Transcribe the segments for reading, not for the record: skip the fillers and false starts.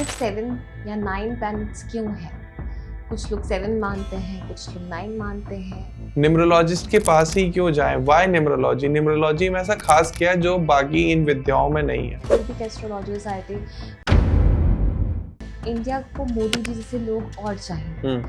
सिर्फ 7 या 9 प्लैनेट्स क्यों हैं? कुछ लोग 7 मानते हैं, कुछ लोग 9 मानते हैं। न्यूमरोलॉजिस्ट के पास ही क्यों जाएं? Y numerology? न्यूमरोलॉजी में ऐसा खास क्या है जो बाकी इन विद्याओं में नहीं है? वैदिक एस्ट्रोलॉजी सोसाइटी इंडिया को मोदी जी जैसे लोग और चाहिए,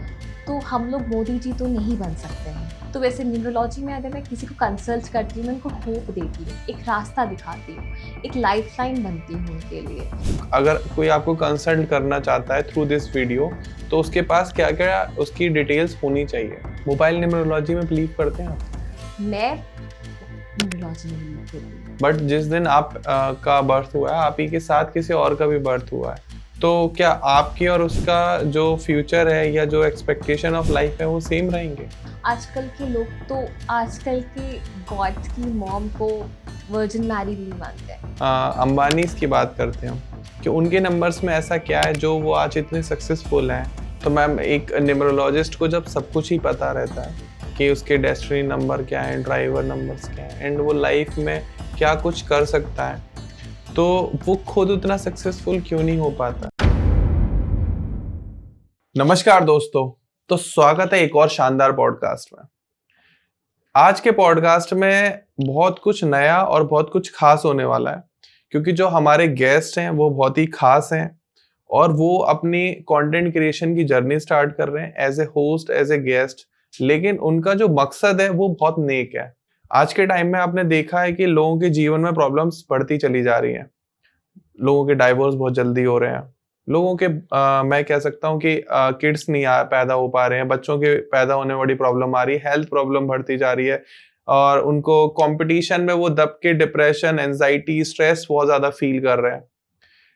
तो हम लोग मोदी जी तो नहीं बन सकते हैं। तो वैसे न्यूमरोलॉजी में अगर मैं किसी को कंसल्ट करती हूँ, मैं उनको होप देती हूँ, एक रास्ता दिखाती हूँ, एक लाइफलाइन बनती हूँ उनके लिए। अगर कोई आपको कंसल्ट करना चाहता है थ्रू दिस वीडियो, तो उसके पास क्या क्या उसकी डिटेल्स होनी चाहिए? मोबाइल न्यूमरोलॉजी में बिलीव करते हैं आप? मैं न्यूमरोलॉजी में बिलीव करती हूँ। बट जिस दिन आप का बर्थ हुआ है, आप ही के साथ किसी और का भी बर्थ हुआ है, तो क्या आपकी और उसका जो फ्यूचर है या जो एक्सपेक्टेशन ऑफ लाइफ है वो सेम रहेंगे? आजकल के लोग तो आजकल के गॉड की मॉम को वर्जिन मैरी भी मानते हैं। अंबानीज की बात करते हैं हम कि उनके नंबर्स में ऐसा क्या है जो वो आज इतने सक्सेसफुल हैं। तो मैम, एक न्यूमरोलॉजिस्ट को जब सब कुछ ही पता रहता है कि उसके डेस्टिनी नंबर क्या है, ड्राइवर नंबर्स क्या है, एंड वो लाइफ में क्या कुछ कर सकता है, तो वो खुद उतना सक्सेसफुल क्यों नहीं हो पाता? नमस्कार दोस्तों, तो स्वागत है एक और शानदार पॉडकास्ट में। आज के पॉडकास्ट में बहुत कुछ नया और बहुत कुछ खास होने वाला है, क्योंकि जो हमारे गेस्ट हैं वो बहुत ही खास हैं और वो अपनी कंटेंट क्रिएशन की जर्नी स्टार्ट कर रहे हैं as a host, as a guest. लेकिन उनका जो मकसद है वो बहुत नेक है। आज के टाइम में आपने देखा है कि लोगों के जीवन में प्रॉब्लम्स बढ़ती चली जा रही हैं। लोगों के डाइवोर्स बहुत जल्दी हो रहे हैं। लोगों के मैं कह सकता हूँ कि किड्स नहीं पैदा हो पा रहे हैं। बच्चों के पैदा होने में बड़ी प्रॉब्लम आ रही है। हेल्थ प्रॉब्लम बढ़ती जा रही है और उनको कंपटीशन में वो दब के डिप्रेशन, एंजाइटी, स्ट्रेस बहुत ज्यादा फील कर रहे हैं।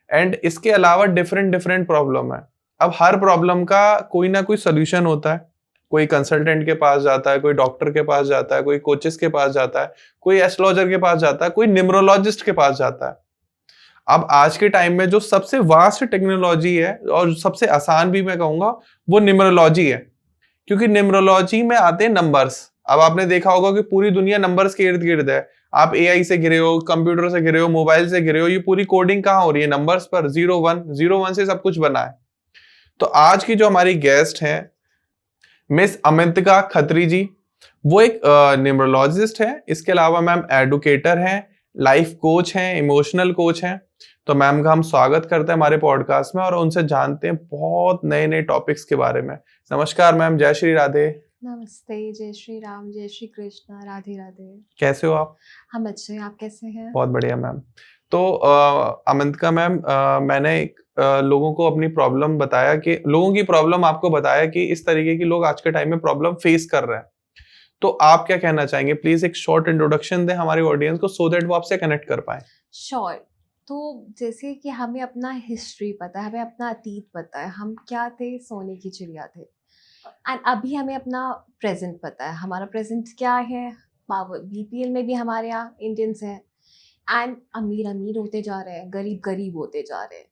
एंड इसके अलावा डिफरेंट डिफरेंट प्रॉब्लम है। अब हर प्रॉब्लम का कोई ना कोई सोल्यूशन होता है। कोई कंसल्टेंट के पास जाता है, कोई डॉक्टर के पास जाता है, कोई कोचेस के पास जाता है, कोई एस्ट्रोलॉजर के पास जाता है, कोई न्यूमरोलॉजिस्ट के पास जाता है। अब आज के टाइम में जो सबसे वास्ट टेक्नोलॉजी है और सबसे आसान भी मैं कहूंगा, वो न्यूमरोलॉजी है। क्योंकि न्यूमरोलॉजी में आते हैं नंबर्स। अब आपने देखा होगा कि पूरी दुनिया नंबर्स के इर्द गिर्द है। आप एआई से घिरे हो, कंप्यूटर से घिरे हो, मोबाइल से घिरे हो, ये पूरी कोडिंग कहाँ हो रही है? नंबर्स पर। 0 1 से सब कुछ बना है। तो आज की जो हमारी गेस्ट हैं, मिस अमिंतिका खत्री जी, वो एक न्यूमरोलॉजिस्ट है। इसके अलावा मैम एडुकेटर हैं, लाइफ कोच हैं, इमोशनल कोच हैं। तो मैम का हम स्वागत करते हैं हमारे पॉडकास्ट में और उनसे जानते हैं बहुत नए नए टॉपिक्स के बारे में। नमस्कार मैम, जय श्री राधे। नमस्ते, जय श्री राम, जय श्री कृष्णा, राधे राधे। कैसे हो आप? हम अच्छे हैं, आप कैसे हैं? बहुत बढ़िया मैम। तो अमिंतिका मैम, मैंने लोगों को अपनी प्रॉब्लम बताया कि लोगों की प्रॉब्लम आपको बताया कि इस तरीके की लोग आज के टाइम में प्रॉब्लम फेस कर रहे हैं। तो आप क्या कहना चाहेंगे? प्लीज एक शॉर्ट इंट्रोडक्शन दें हमारे ऑडियंस को, सो दैट वो आपसे कनेक्ट कर पाए। श्योर। तो जैसे कि हमें अपना हिस्ट्री पता है, हमें अपना अतीत पता है, हम क्या थे, सोने की चिड़िया थे। एंड अभी हमें अपना प्रेजेंट पता है, हमारा प्रेजेंट क्या है। पावर बीपीएल में भी हमारे यहाँ इंडियंस हैं, एंड अमीर अमीर होते जा रहे हैं, गरीब गरीब होते जा रहे हैं।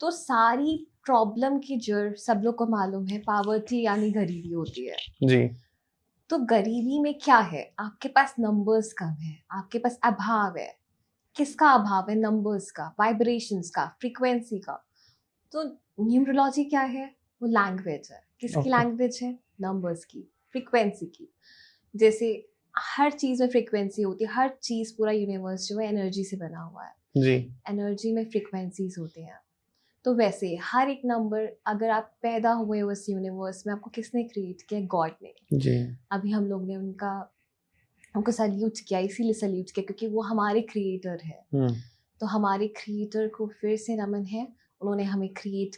तो सारी प्रॉब्लम की जड़ सब लोग को मालूम है, पावर्टी यानी गरीबी होती है। जी। तो गरीबी में क्या है? आपके पास नंबर्स कम है, आपके पास अभाव है। किसका अभाव है? नंबर्स का, वाइब्रेशंस का, फ्रीक्वेंसी का। तो न्यूमरोलॉजी क्या है? वो लैंग्वेज है। किसकी Okay. लैंग्वेज है? नंबर्स की, फ्रीक्वेंसी की। जैसे हर चीज़ में फ्रीक्वेंसी होती है, हर चीज़, पूरा यूनिवर्स जो है एनर्जी से बना हुआ है। जी। एनर्जी में फ्रीक्वेंसीज होती हैं। तो वैसे हर एक नंबर, अगर आप पैदा हुए हो इस यूनिवर्स में, आपको किसने क्रिएट किया? गॉड ने। जी। अभी हम लोग ने उनको सल्यूट किया, इसीलिए सल्यूट किया क्योंकि वो हमारे क्रिएटर है। तो हमारे क्रिएटर को फिर से नमन है, उन्होंने हमें क्रिएट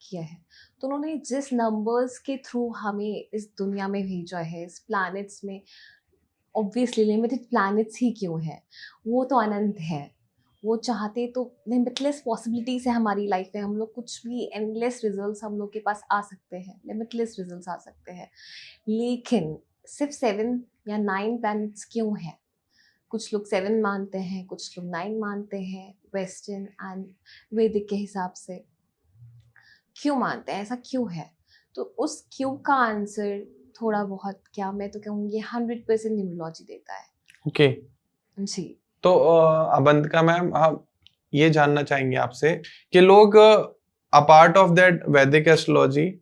किया है। तो उन्होंने जिस नंबर्स के थ्रू हमें इस दुनिया में भेजा है, इस प्लैनेट्स में, ऑब्वियसली लिमिटेड प्लैनेट्स ही क्यों है, वो तो अनंत है। वो चाहते तो लिमिटलेस पॉसिबिलिटीज है हमारी लाइफ में। हम लोग कुछ भी, एंडलेस रिजल्ट्स हम लोग के पास आ सकते हैं, लिमिटलेस रिजल्ट्स आ सकते हैं। लेकिन सिर्फ 7 या 9 प्लैनेट्स क्यों हैं? कुछ लोग 7 मानते हैं, कुछ लोग 9 मानते हैं। वेस्टर्न एंड वैदिक के हिसाब से क्यों मानते हैं, ऐसा क्यों है? तो उस क्यों का आंसर थोड़ा बहुत, क्या मैं तो कहूँगी 100% न्यूमरोलॉजी देता है। ओके। जी। तो अवंतिका मैम, हम ये जानना चाहेंगे आपसे कि लोग अपार्ट ऑफ दैट वैदिक एस्ट्रोलॉजी,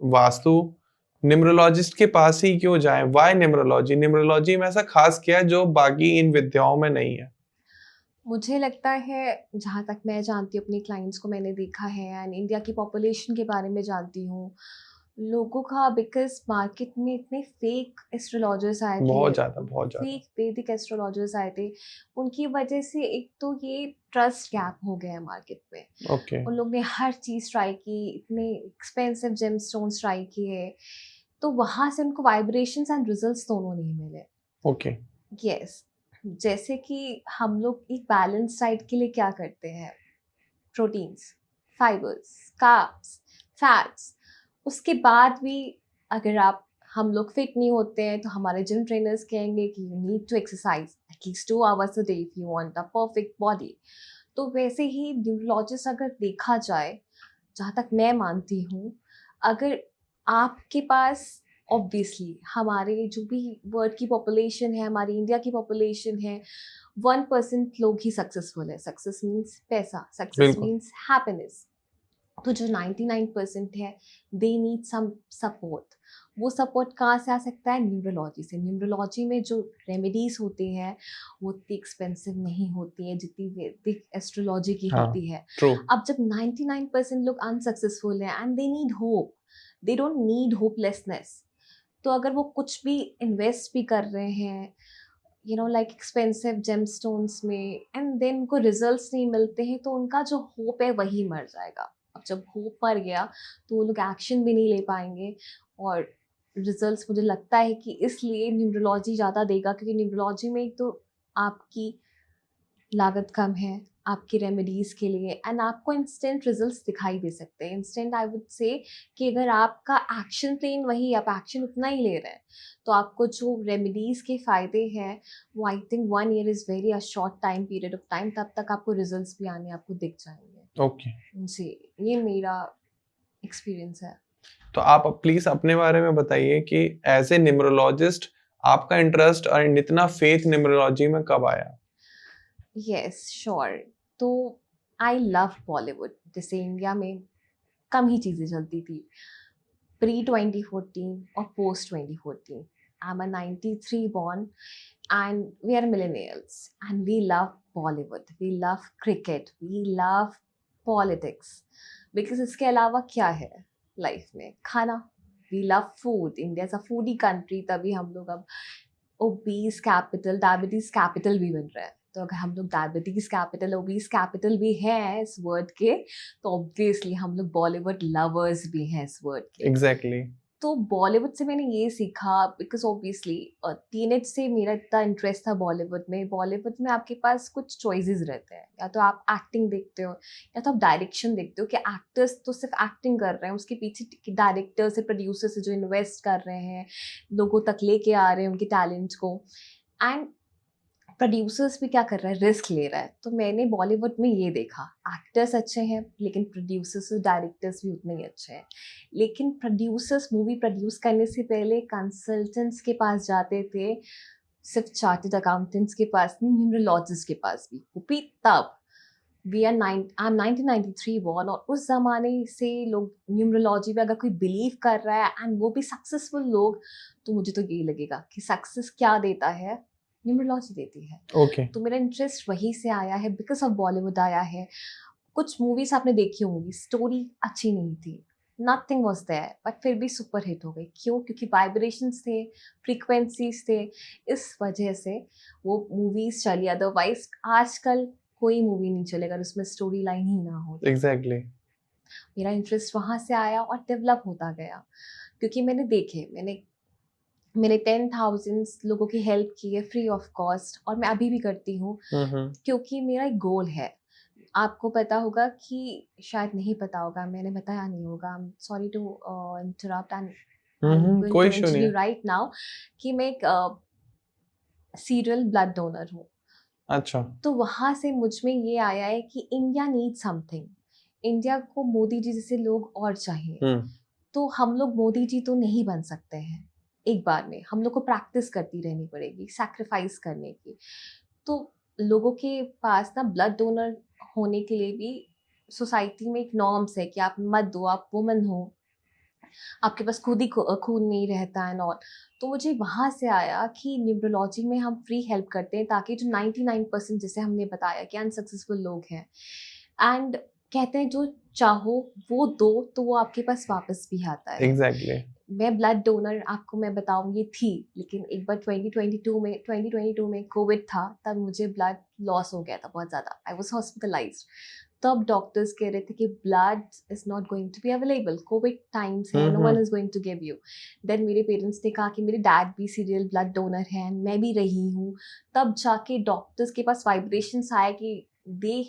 वास्तु, न्यूमरोलॉजिस्ट के पास ही क्यों जाएं? Why numerology? न्यूमरोलॉजी में ऐसा खास क्या है जो बाकी इन विद्याओं में नहीं है? मुझे लगता है, जहाँ तक मैं जानती हूँ, अपने क्लाइंट्स को मैंने देखा है एंड इंडिया की पॉपुलेशन के बारे में जानती हूँ, लोगों का बिकॉज़ मार्केट में इतने फेक एस्ट्रोलॉजर्स आए बहुत थे, ज्यादा, बहुत ज्यादा। फेक वैदिक एस्ट्रोलॉजर्स आए थे, उनकी वजह से एक तो ये ट्रस्ट गैप हो गया है मार्केट में। ओके। उन लोग ने हर चीज़ ट्राई की, इतने एक्सपेंसिव जेमस्टोन्स ट्राई किए, तो वहाँ से उनको वाइब्रेशंस एंड रिजल्ट्स दोनों नहीं मिले। ओके। यस, जैसे कि हम लोग एक बैलेंस डाइट के लिए क्या करते हैं, प्रोटीन्स, फाइबर्स, कार्ब्स, फैट्स, उसके बाद भी अगर हम लोग फिट नहीं होते हैं तो हमारे जिम ट्रेनर्स कहेंगे कि you need to exercise at least 2 hours a day if you want a perfect body. तो वैसे ही न्यूरोलॉजिस्ट अगर देखा जाए, जहाँ तक मैं मानती हूँ, अगर आपके पास ऑब्वियसली हमारे जो भी वर्ल्ड की पॉपुलेशन है, हमारी इंडिया की पॉपुलेशन है, 1% लोग ही सक्सेसफुल है। सक्सेस मीन्स पैसा, सक्सेस बिल्कुल। Means happiness. तो जो 99% है, दे नीड सम सपोर्ट। वो सपोर्ट कहाँ से आ सकता है? न्यूरोलॉजी से। न्यूरोलॉजी में जो रेमेडीज होती हैं वो उतनी एक्सपेंसिव नहीं होती है जितनी वैदिक एस्ट्रोलॉजी की हाँ, होती है। ट्रू। अब जब 99% लोग अनसक्सेसफुल हैं and they need hope, they don't need hopelessness, तो अगर वो कुछ भी इन्वेस्ट भी कर रहे हैं, लाइक एक्सपेंसिव जेमस्टोन्स में, एंड देन उनको रिजल्ट्स नहीं मिलते हैं, तो उनका जो होप है वही मर जाएगा। अब जब होप मर गया तो वो लोग एक्शन भी नहीं ले पाएंगे, और रिजल्ट्स मुझे लगता है कि इसलिए न्यूमरोलॉजी ज़्यादा देगा, क्योंकि न्यूमरोलॉजी में एक तो आपकी लागत कम है आपकी रेमेडीज़ के लिए, एंड आपको इंस्टेंट रिजल्ट्स दिखाई दे सकते हैं। इंस्टेंट आई वुड से कि अगर आपका एक्शन प्लेन वही, आप एक्शन उतना ही ले रहे हैं, तो आपको जो रेमेडीज़ के फ़ायदे हैं वो I think 1 year is very a short time period of time, तब तक आपको रिजल्ट्स भी आने आपको दिख जाएंगे। ओके। जी, ये मेरा एक्सपीरियंस है। तो आप प्लीज अपने बारे में बताइए कि एज ए न्यूमरोलॉजिस्ट आपका इंटरेस्ट और इतना फेथ न्यूमरोलॉजी में कब आया? Yes, sure. तो आई लव बॉलीवुड। जैसे इंडिया में कम ही चीज़ें चलती थी प्री 2014 और post 2014। I'm a 93 born and we are millennials and we love Bollywood, we love cricket, we love politics, because इसके अलावा क्या है लाइफ में? खाना। We love food, India is a foodie country, तभी हम लोग अब ओबीज कैपिटल, डायबिटीज कैपिटल भी बन रहा है। तो अगर हम लोग डायबिटीज कैपिटल, ओबीज कैपिटल भी हैं इस वर्ड के, तो ऑब्वियसली हम लोग बॉलीवुड लवर्स भी हैं इस वर्ड के। एग्जैक्टली। तो बॉलीवुड से मैंने ये सीखा, बिकॉज ऑब्वियसली टीनेज से मेरा इतना इंटरेस्ट था बॉलीवुड में। बॉलीवुड में आपके पास कुछ चॉइसेस रहते हैं, या तो आप एक्टिंग देखते हो या तो आप डायरेक्शन देखते हो, कि एक्टर्स तो सिर्फ एक्टिंग कर रहे हैं, उसके पीछे डायरेक्टर से, प्रोड्यूसर से जो इन्वेस्ट कर रहे हैं, लोगों तक लेके आ रहे हैं उनके टैलेंट को, एंड प्रोड्यूसर्स भी क्या कर रहा है, रिस्क ले रहा है। तो मैंने बॉलीवुड में ये देखा, एक्टर्स अच्छे हैं लेकिन प्रोड्यूसर्स और डायरेक्टर्स भी उतने ही अच्छे हैं। लेकिन प्रोड्यूसर्स मूवी प्रोड्यूस करने से पहले कंसल्टेंट्स के पास जाते थे, सिर्फ चार्टर्ड अकाउंटेंट्स के पास नहीं, न्यूमरोलॉजिस्ट के पास भी तब। आई एम 1993 बॉर्न, और उस ज़माने से लोग न्यूमरोलॉजी पे अगर कोई बिलीव कर रहा है एंड वो भी सक्सेसफुल लोग, तो मुझे तो यही लगेगा कि सक्सेस क्या देता है, न्यूमरोलॉजी देती है। ओके। तो मेरा इंटरेस्ट वहीं से आया है, बिकॉज ऑफ बॉलीवुड आया है। कुछ मूवीज आपने देखी होंगी, स्टोरी अच्छी नहीं थी, नथिंग वॉज देयर, बट फिर भी सुपर हिट हो गई। क्यों? क्योंकि वाइब्रेशंस थे, फ्रीक्वेंसीज थे, इस वजह से वो मूवीज चली। अदरवाइज आजकल कोई मूवी नहीं चलेगा अगर उसमें स्टोरी लाइन ही ना हो। एग्जैक्टली। मेरा इंटरेस्ट वहाँ से आया और डेवलप होता गया, क्योंकि मैंने 10,000 लोगों की हेल्प की है फ्री ऑफ कॉस्ट, और मैं अभी भी करती हूँ, क्योंकि मेरा एक गोल है। आपको पता होगा कि शायद नहीं पता होगा, मैंने बताया नहीं होगा, I am sorry to interrupt and I am going कोई टू इशू नहीं मेंशन यू है। राइट नाउ कि मैं एक सीरियल ब्लड डोनर हूँ। अच्छा। तो वहाँ से मुझ में ये आया है कि इंडिया नीड समथिंग, इंडिया को मोदी जी जैसे लोग और चाहिए। तो हम लोग मोदी जी तो नहीं बन सकते हैं एक बार में, हम लोग को प्रैक्टिस करती रहनी पड़ेगी, सैक्रिफाइस करने की। तो लोगों के पास ना ब्लड डोनर होने के लिए भी सोसाइटी में एक नॉर्म्स है कि आप मत दो, आप वुमन हो, आपके पास खुद ही खून नहीं रहता है और तो मुझे वहाँ से आया कि न्यूरोलॉजी में हम फ्री हेल्प करते हैं ताकि जो 99% जैसे हमने बताया कि अनसक्सेसफुल लोग हैं एंड कहते हैं जो चाहो वो दो तो वो आपके पास वापस भी आता है। एग्जैक्टली। मैं ब्लड डोनर आपको मैं बताऊंगी थी, लेकिन एक बार 2022 में कोविड था, तब मुझे ब्लड लॉस हो गया था बहुत ज़्यादा, आई वॉज हॉस्पिटलाइज्ड। तब डॉक्टर्स कह रहे थे कि blood is not going to be available, covid times है, no one is going to give you. Then मेरे पेरेंट्स ने कहा कि मेरे डैड भी सीरियल ब्लड डोनर हैं, मैं भी रही हूँ। तब जाके डॉक्टर्स के पास वाइब्रेशंस आए कि दे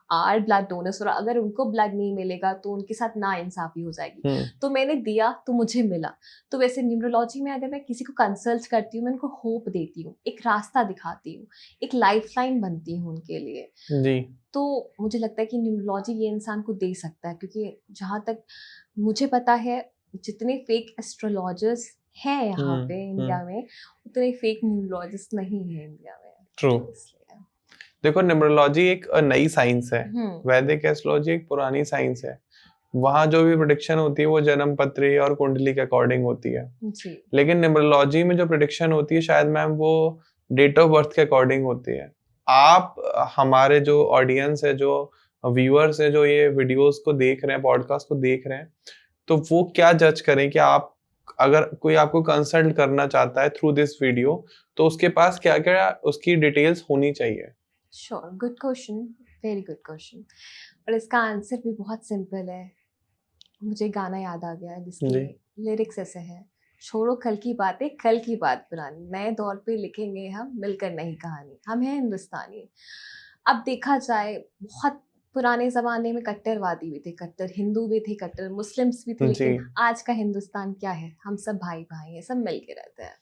आर ब्लड डोनर्स, और अगर उनको ब्लड नहीं मिलेगा तो उनके साथ ना इंसाफी हो जाएगी। तो मैंने दिया तो मुझे मिला। तो वैसे न्यूरोलॉजी में अगर मैं किसी को कंसल्ट करती हूँ, मैं उनको होप देती हूँ, एक रास्ता दिखाती हूँ, एक लाइफलाइन बनती हूँ उनके लिए जी। तो मुझे लगता है कि न्यूरोलॉजी ये इंसान को दे सकता है, क्योंकि जहाँ तक मुझे पता है जितने फेक एस्ट्रोलॉजर्स हैं यहाँ पे इंडिया में, उतने फेक न्यूरोलॉजिस्ट नहीं है इंडिया में। ट्रू। देखो न्यूमरोलॉजी एक नई साइंस है, वैदिक एस्ट्रोलॉजी एक पुरानी साइंस है। वहाँ जो भी प्रेडिक्शन होती है वो जन्म पत्री और कुंडली के अकॉर्डिंग होती है जी। लेकिन न्यूमरोलॉजी में जो प्रेडिक्शन होती है शायद मैम वो डेट ऑफ बर्थ के अकॉर्डिंग होती है। आप हमारे जो ऑडियंस है, जो व्यूअर्स है, जो ये वीडियोस को देख रहे हैं, पॉडकास्ट को देख रहे हैं, तो वो क्या जज करें कि आप अगर कोई आपको कंसल्ट करना चाहता है थ्रू दिस वीडियो तो उसके पास क्या क्या उसकी डिटेल्स होनी चाहिए? Sure, good question, very good question. और इसका आंसर भी बहुत सिंपल है। मुझे गाना याद आ गया है जिसके लिरिक्स ऐसे हैं, छोड़ो कल की बातें, कल की बात पुरानी, नए दौर पे लिखेंगे हम मिलकर नई कहानी, हम हैं हिंदुस्तानी। अब देखा जाए बहुत पुराने ज़माने में कट्टरवादी भी थे, कट्टर हिंदू भी थे, कट्टर मुस्लिम्स भी थे, लेकिन आज का हिंदुस्तान क्या है, हम सब भाई भाई हैं, सब मिल के रहते हैं।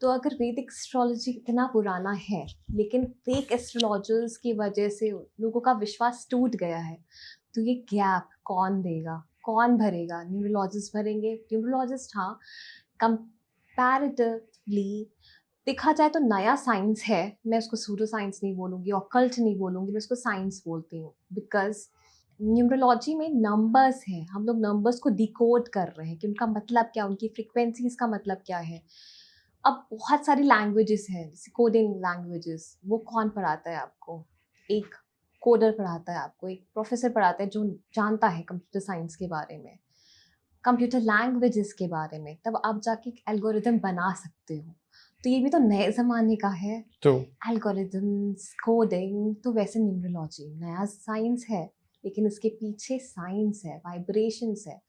तो अगर वैदिक एस्ट्रोलॉजी इतना पुराना है, लेकिन फेक एस्ट्रोलॉजर्स की वजह से लोगों का विश्वास टूट गया है, तो ये गैप कौन देगा, कौन भरेगा? न्यूरोलॉजिस्ट भरेंगे। न्यूरोलॉजिस्ट हाँ, कंपैरेटिवली देखा जाए तो नया साइंस है। मैं उसको सूडो साइंस नहीं बोलूँगी, ऑकल्ट नहीं बोलूँगी, मैं उसको साइंस बोलती हूँ। बिकॉज न्यूमरोलॉजी में नंबर्स हैं, हम लोग नंबर्स को डिकोड कर रहे हैं कि उनका मतलब क्या, उनकी फ्रिक्वेंसीज का मतलब क्या है। अब बहुत सारी लैंग्वेजेस हैं, जैसे कोडिंग लैंग्वेजेस, वो कौन पढ़ाता है आपको? एक कोडर पढ़ाता है आपको, एक प्रोफेसर पढ़ाता है जो जानता है कंप्यूटर साइंस के बारे में, कंप्यूटर लैंग्वेजेस के बारे में, तब आप जाके एक एल्गोरिदम बना सकते हो। तो ये भी तो नए ज़माने का है, तो एल्गोरिदम्स, कोडिंग। तो वैसे न्यूमरोलॉजी नया साइंस है, लेकिन इसके पीछे साइंस है, वाइब्रेशंस है।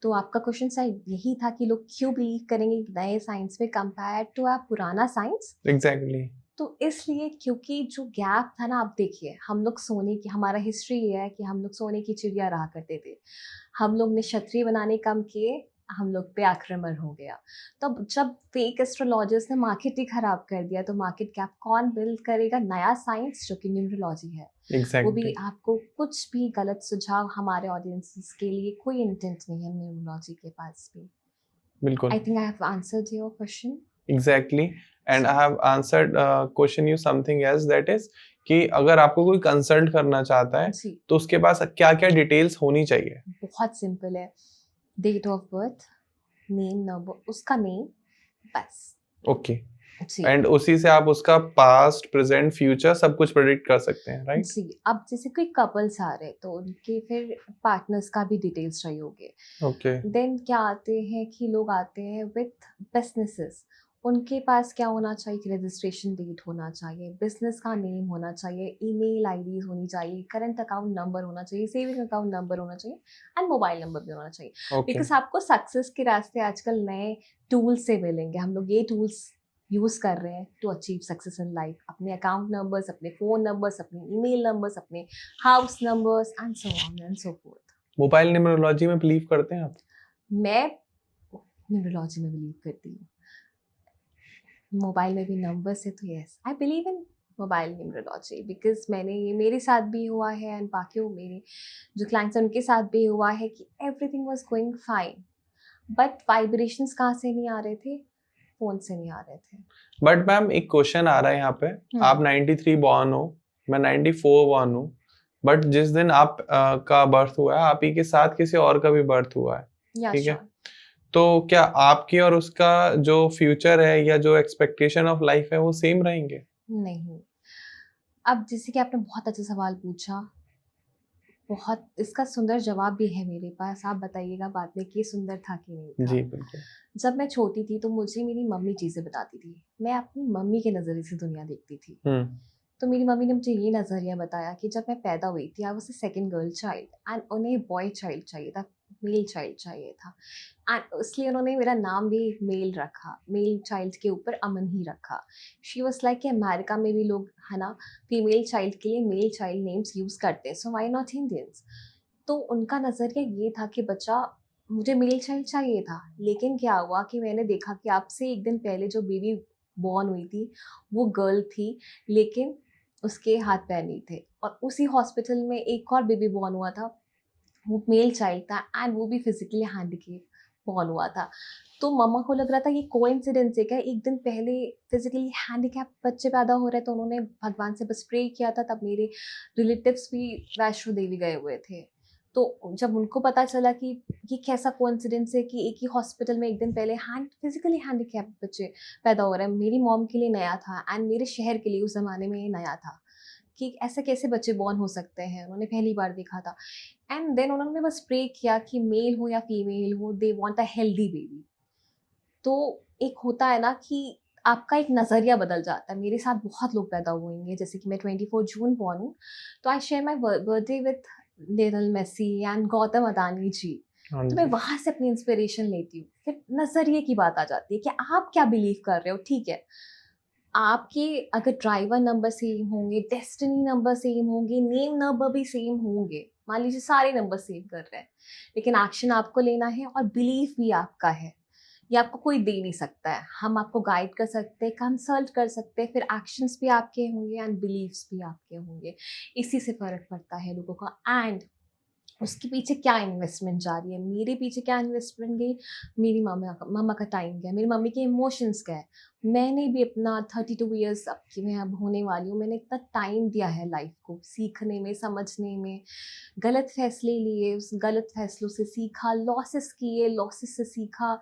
तो आपका क्वेश्चन शायद यही था कि लोग क्यों बिलीव करेंगे नए साइंस में कंपेयर टू आप पुराना साइंस? एग्जैक्टली। तो इसलिए क्योंकि जो गैप था ना, आप देखिए हम लोग सोने की, हमारा हिस्ट्री ये है कि हम लोग सोने की चिड़िया रहा करते थे, हम लोग ने क्षत्रिय बनाने कम किए, हम लोग पे आक्रमण हो गया। तब जब फेक एस्ट्रोलॉजर्स ने मार्केट ही खराब कर दिया, तो मार्केट गैप कौन बिल्ड करेगा? नया साइंस जो कि न्यूमरोलॉजी है। वो भी आपको कुछ भी गलत सुझाव, हमारे ऑडियंसेस के लिए कोई इंटेंट नहीं है न्यूमरोलॉजी के पास भी। बिल्कुल। I think I have answered your question. Exactly, and I have answered question you something else, that is कि अगर आपको कोई कंसल्ट करना चाहता है तो उसके पास क्या क्या डिटेल्स होनी चाहिए? बहुत सिंपल है, date of birth, name, number, उसका नेम, बस। ओके। एंड उसी से आप उसका पास्ट, प्रेजेंट, फ्यूचर सब कुछ प्रेडिक्ट कर सकते हैं, राइट? जी। अब जैसे कोई कपल्स आ रहे तो उनके फिर पार्टनर्स का भी डिटेल्स चाहिए होंगे। ओके। देन क्या आते हैं कि लोग आते हैं विथ बिजनेसेस, उनके पास क्या होना चाहिए कि रजिस्ट्रेशन डेट होना चाहिए, बिजनेस का नेम होना चाहिए, ईमेल आईडी होनी चाहिए, करंट अकाउंट नंबर होना चाहिए, सेविंग अकाउंट नंबर होना चाहिए, एंड मोबाइल नंबर भी होना चाहिए। बिकॉज आपको सक्सेस के रास्ते आजकल नए टूल्स से मिलेंगे, हम लोग ये टूल्स यूज़ कर रहे हैं to achieve success in life. अपने अकाउंट नंबर्स, अपने फ़ोन नंबर्स, अपने ईमेल नंबर्स, अपने house numbers and so on and so forth. Mobile numerology में बिलीव करते हैं आप? मैं न्यूमरोलॉजी में बिलीव करती हूँ। मोबाइल में भी नंबर्स है तो yes, I believe in mobile numerology, because ये मेरे साथ भी हुआ है एंड बाकी मेरे जो क्लाइंट्स हैं उनके साथ भी हुआ है कि everything was going fine, but vibrations कहाँ से नहीं आ रहे थे? फोन से नहीं आ रहे थे। बट मैम एक क्वेश्चन आ रहा है यहाँ पे, आप 93 बॉर्न हो, मैं 94 बॉर्न हूँ, बट जिस दिन आप का बर्थ हुआ है, आप ही के साथ किसी और का भी बर्थ हुआ है, ठीक है? तो क्या आपकी और उसका जो फ्यूचर है या जो एक्सपेक्टेशन ऑफ लाइफ है वो सेम रहेंगे? नहीं। अब जैसे कि आपने बहुत अच्छा सवाल पूछा, बहुत इसका सुंदर जवाब भी है मेरे पास। आप बताइएगा बाद में कि ये सुंदर था कि नहीं था। जी बिल्कुल। जब मैं छोटी थी तो मुझे मेरी मम्मी चीज़ें बताती थी। मैं अपनी मम्मी के नज़रिए से दुनिया देखती थी। तो मेरी मम्मी ने मुझे ये नज़रिया बताया कि जब मैं पैदा हुई थी, I was the second girl child and उन्हें बॉय चाइल्ड चाहिए था, मेल चाइल्ड चाहिए था एंड इसलिए उन्होंने मेरा नाम भी मेल रखा, मेल चाइल्ड के ऊपर अमन ही रखा। शी वाज़ लाइक कि अमेरिका में भी लोग है ना फीमेल चाइल्ड के लिए मेल चाइल्ड नेम्स यूज़ करते हैं, सो व्हाई नॉट इंडियंस। तो उनका नज़रिया ये था कि बच्चा मुझे मेल चाइल्ड चाहिए था, लेकिन क्या हुआ कि मैंने देखा कि आपसे एक दिन पहले जो बेबी बॉर्न हुई थी वो गर्ल थी, लेकिन उसके हाथ पैर नहीं थे और उसी हॉस्पिटल में एक और बेबी बॉर्न हुआ था, वो मेल चाइल्ड था एंड वो भी फिजिकली हैंडीकेप बॉर्न हुआ था। तो मम्मा को लग रहा था ये कोइंसिडेंस है क्या, एक दिन पहले फिजिकली हैंडीकैप बच्चे पैदा हो रहे, तो उन्होंने भगवान से बस प्रे किया था। तब मेरे रिलेटिव्स भी वैष्णो देवी गए हुए थे, तो जब उनको पता चला कि ये कैसा कोइंसिडेंस है कि एक ही हॉस्पिटल में एक दिन पहले फिजिकली हैंडीकैप बच्चे पैदा हो रहे हैं, मेरी मॉम के लिए नया था एंड मेरे शहर के लिए उस ज़माने में ये नया था कि ऐसे कैसे बच्चे बॉर्न हो सकते हैं, उन्होंने पहली बार देखा था। एंड देन उन्होंने बस प्रे किया कि मेल हो या फीमेल हो, they want a healthy baby. तो एक होता है ना कि आपका एक नज़रिया बदल जाता है। मेरे साथ बहुत लोग पैदा हुएंगे, जैसे कि मैं 24 जून बॉर्न हूँ, तो I share my birthday with little Messi and Gautam Adani ji. तो मैं वहाँ से अपनी इंस्पिरेशन लेती हूँ। फिर नज़रिए की बात आ जाती है कि आप क्या बिलीव कर रहे हो। ठीक है, आपके अगर ड्राइवर नंबर सेम होंगे, डेस्टिनी नंबर सेम होंगे, नेम नंबर भी सेम होंगे, मान लीजिए सारे नंबर सेव कर रहे हैं, लेकिन एक्शन आपको लेना है और बिलीफ भी आपका है। ये आपको कोई दे नहीं सकता है। हम आपको गाइड कर सकते हैं, कंसल्ट कर सकते हैं, फिर एक्शंस भी आपके होंगे एंड बिलीव्स भी आपके होंगे। इसी से फ़र्क पड़ता है लोगों का। एंड उसके पीछे क्या इन्वेस्टमेंट जा रही है, मेरे पीछे क्या इन्वेस्टमेंट गई, मेरी मामा का टाइम गया, मेरी मम्मी के इमोशंस गए। मैंने भी अपना 32 ईयर्स अब की मैं अब होने वाली हूँ, मैंने इतना टाइम दिया है लाइफ को सीखने में, समझने में, गलत फैसले लिए, उस गलत फैसलों से सीखा, लॉसेस किए, लॉसेस से सीखा,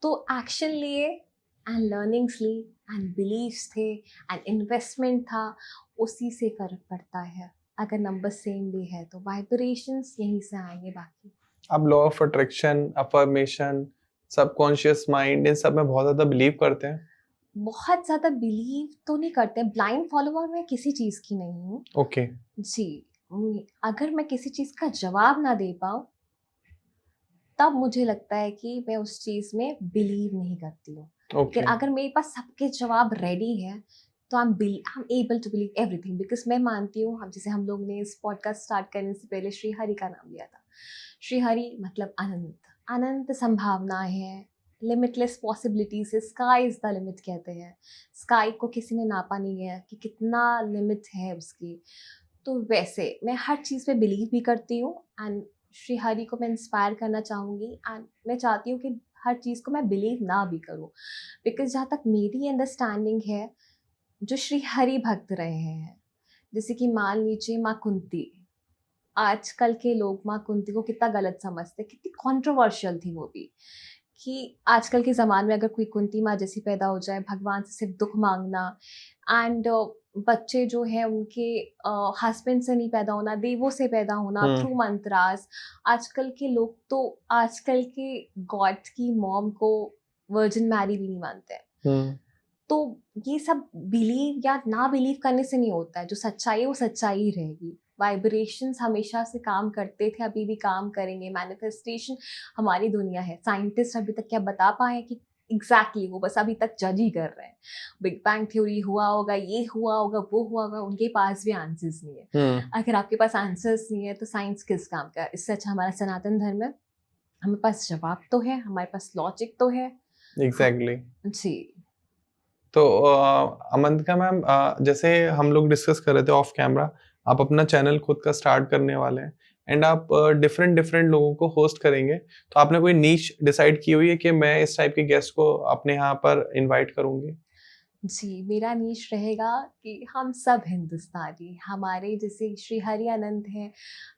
तो एक्शन लिए एंड लर्निंग्स ली एंड बिलीव्स थे एंड इन्वेस्टमेंट था। उसी से फ़र्क पड़ता है। अगर नंबर सेम भी है तो वाइब्रेशंस यहीं से आएंगे। बाकी आप law of attraction, affirmation, subconscious mind, इन सब में बहुत ज़्यादा बिलीव करते हैं? बहुत ज़्यादा बिलीव तो नहीं करते, ब्लाइंड फॉलोअर मैं किसी चीज़ की नहीं हूँ। ओके। जी, अगर मैं किसी चीज़ का जवाब ना दे पाऊँ, तब मुझे लगता है कि मैं उस चीज़ में बिलीव नहीं करती हूँ। लेकिन अगर मेरे पास सबके जवाब रेडी हैं, तो I am able to believe everything, because मैं मानती हूँ, हम जैसे हम लोग ने इस पॉडकास्ट स्टार्ट करने से पहले श्री हरि का नाम लिया था। श्री हरि मतलब अनंत, अनंत संभावनाएँ हैं, लिमिटलेस पॉसिबिलिटीज़ है, स्काई इज़ द लिमिट कहते हैं। स्काई को किसी ने नापा नहीं है कि कितना लिमिट है उसकी। तो वैसे मैं हर चीज़ पे बिलीव भी करती हूँ एंड श्री हरि को मैं इंस्पायर करना चाहूँगी एंड मैं चाहती हूँ कि हर चीज़ को मैं बिलीव ना भी करूँ, बिकॉज़ जहाँ तक मेरी अंडरस्टैंडिंग है, जो श्री हरि भक्त रहे हैं, जैसे कि मान लीजिए माँ कुंती, आजकल के लोग माँ कुंती को कितना गलत समझते हैं, कितनी कंट्रोवर्शियल थी वो भी, कि आजकल के ज़माने में अगर कोई कुंती माँ जैसी पैदा हो जाए, भगवान से सिर्फ दुख मांगना एंड बच्चे जो हैं उनके हस्बैंड से नहीं पैदा होना, देवों से पैदा होना थ्रू मंत्रास। आजकल के लोग तो आजकल के गॉड की मॉम को वर्जिन मैरी भी नहीं मानते हैं। तो ये सब बिलीव या ना बिलीव करने से नहीं होता है। जो सच्चाई है वो सच्चाई ही रहेगी। वाइब्रेशंस हमेशा से काम करते थे, अभी भी काम करेंगे। मैनिफेस्टेशन हमारी दुनिया है। साइंटिस्ट अभी तक क्या बता पाए हैं कि एग्जैक्टली वो बस अभी तक जज ही कर रहे हैं। बिग बैंग थ्योरी हुआ होगा, ये हुआ होगा, वो हुआ होगा, उनके पास भी आंसर्स नहीं है। अगर आपके पास आंसर्स नहीं है तो साइंस किस काम का? इससे अच्छा हमारा सनातन धर्म है। हमारे पास जवाब तो है, हमारे पास लॉजिक तो है। एग्जैक्टली। जी। तो अमंतिका मैम, जैसे हम लोग डिस्कस कर रहे थे ऑफ कैमरा, आप अपना चैनल खुद का स्टार्ट करने वाले हैं एंड आप डिफरेंट डिफरेंट लोगों को होस्ट करेंगे, तो आपने कोई नीश डिसाइड की हुई है कि मैं इस टाइप के गेस्ट को अपने यहाँ पर इनवाइट करूँगी? जी, मेरा नीश रहेगा कि हम सब हिंदुस्तानी, हमारे जैसे श्री हरि अनंत हैं,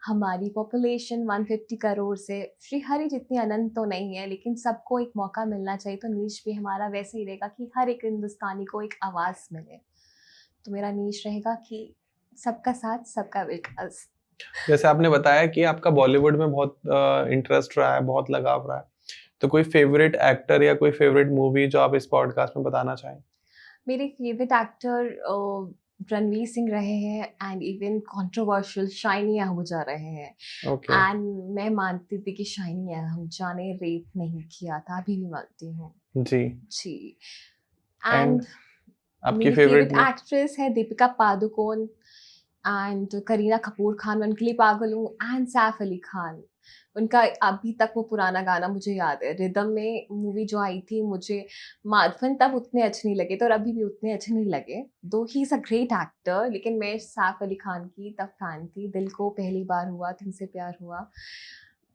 हमारी पॉपुलेशन 150 करोड़ से, श्री हरि जितनी अनंत तो नहीं है, लेकिन सबको एक मौका मिलना चाहिए, तो नीश भी हमारा वैसे ही रहेगा कि हर एक हिंदुस्तानी को एक आवाज़ मिले। तो मेरा नीश रहेगा कि सबका साथ, सबका विकास। जैसे आपने बताया कि आपका बॉलीवुड में बहुत इंटरेस्ट रहा है, बहुत लगाव रहा है, तो कोई फेवरेट एक्टर या कोई फेवरेट मूवी जो आप इस पॉडकास्ट में बताना चाहें? मेरे फेवरेट एक्टर रणवीर सिंह रहे हैं and even controversial shiny Ahuja रहे हैं। ओके। एंड मैं मानती थी कि शाइनी आहूजा ने रेप नहीं किया था, अभी भी मानती हूँ। जी। जी। एंड एंड आपकी मेरी फेवरेट फेवरेट एक्ट्रेस है दीपिका पादुकोण एंड करीना कपूर खान, मैं उनके लिए पागल हूँ, एंड सैफ अली खान। उनका अभी तक वो पुराना गाना मुझे याद है, रिदम में मूवी जो आई थी, मुझे माधवन तब उतने अच्छे नहीं लगे थे और अभी भी उतने अच्छे नहीं लगे, दो ही इज़ अ ग्रेट एक्टर, लेकिन मैं सैफ अली खान की तब फैन थी। दिल को पहली बार हुआ, तुमसे प्यार हुआ।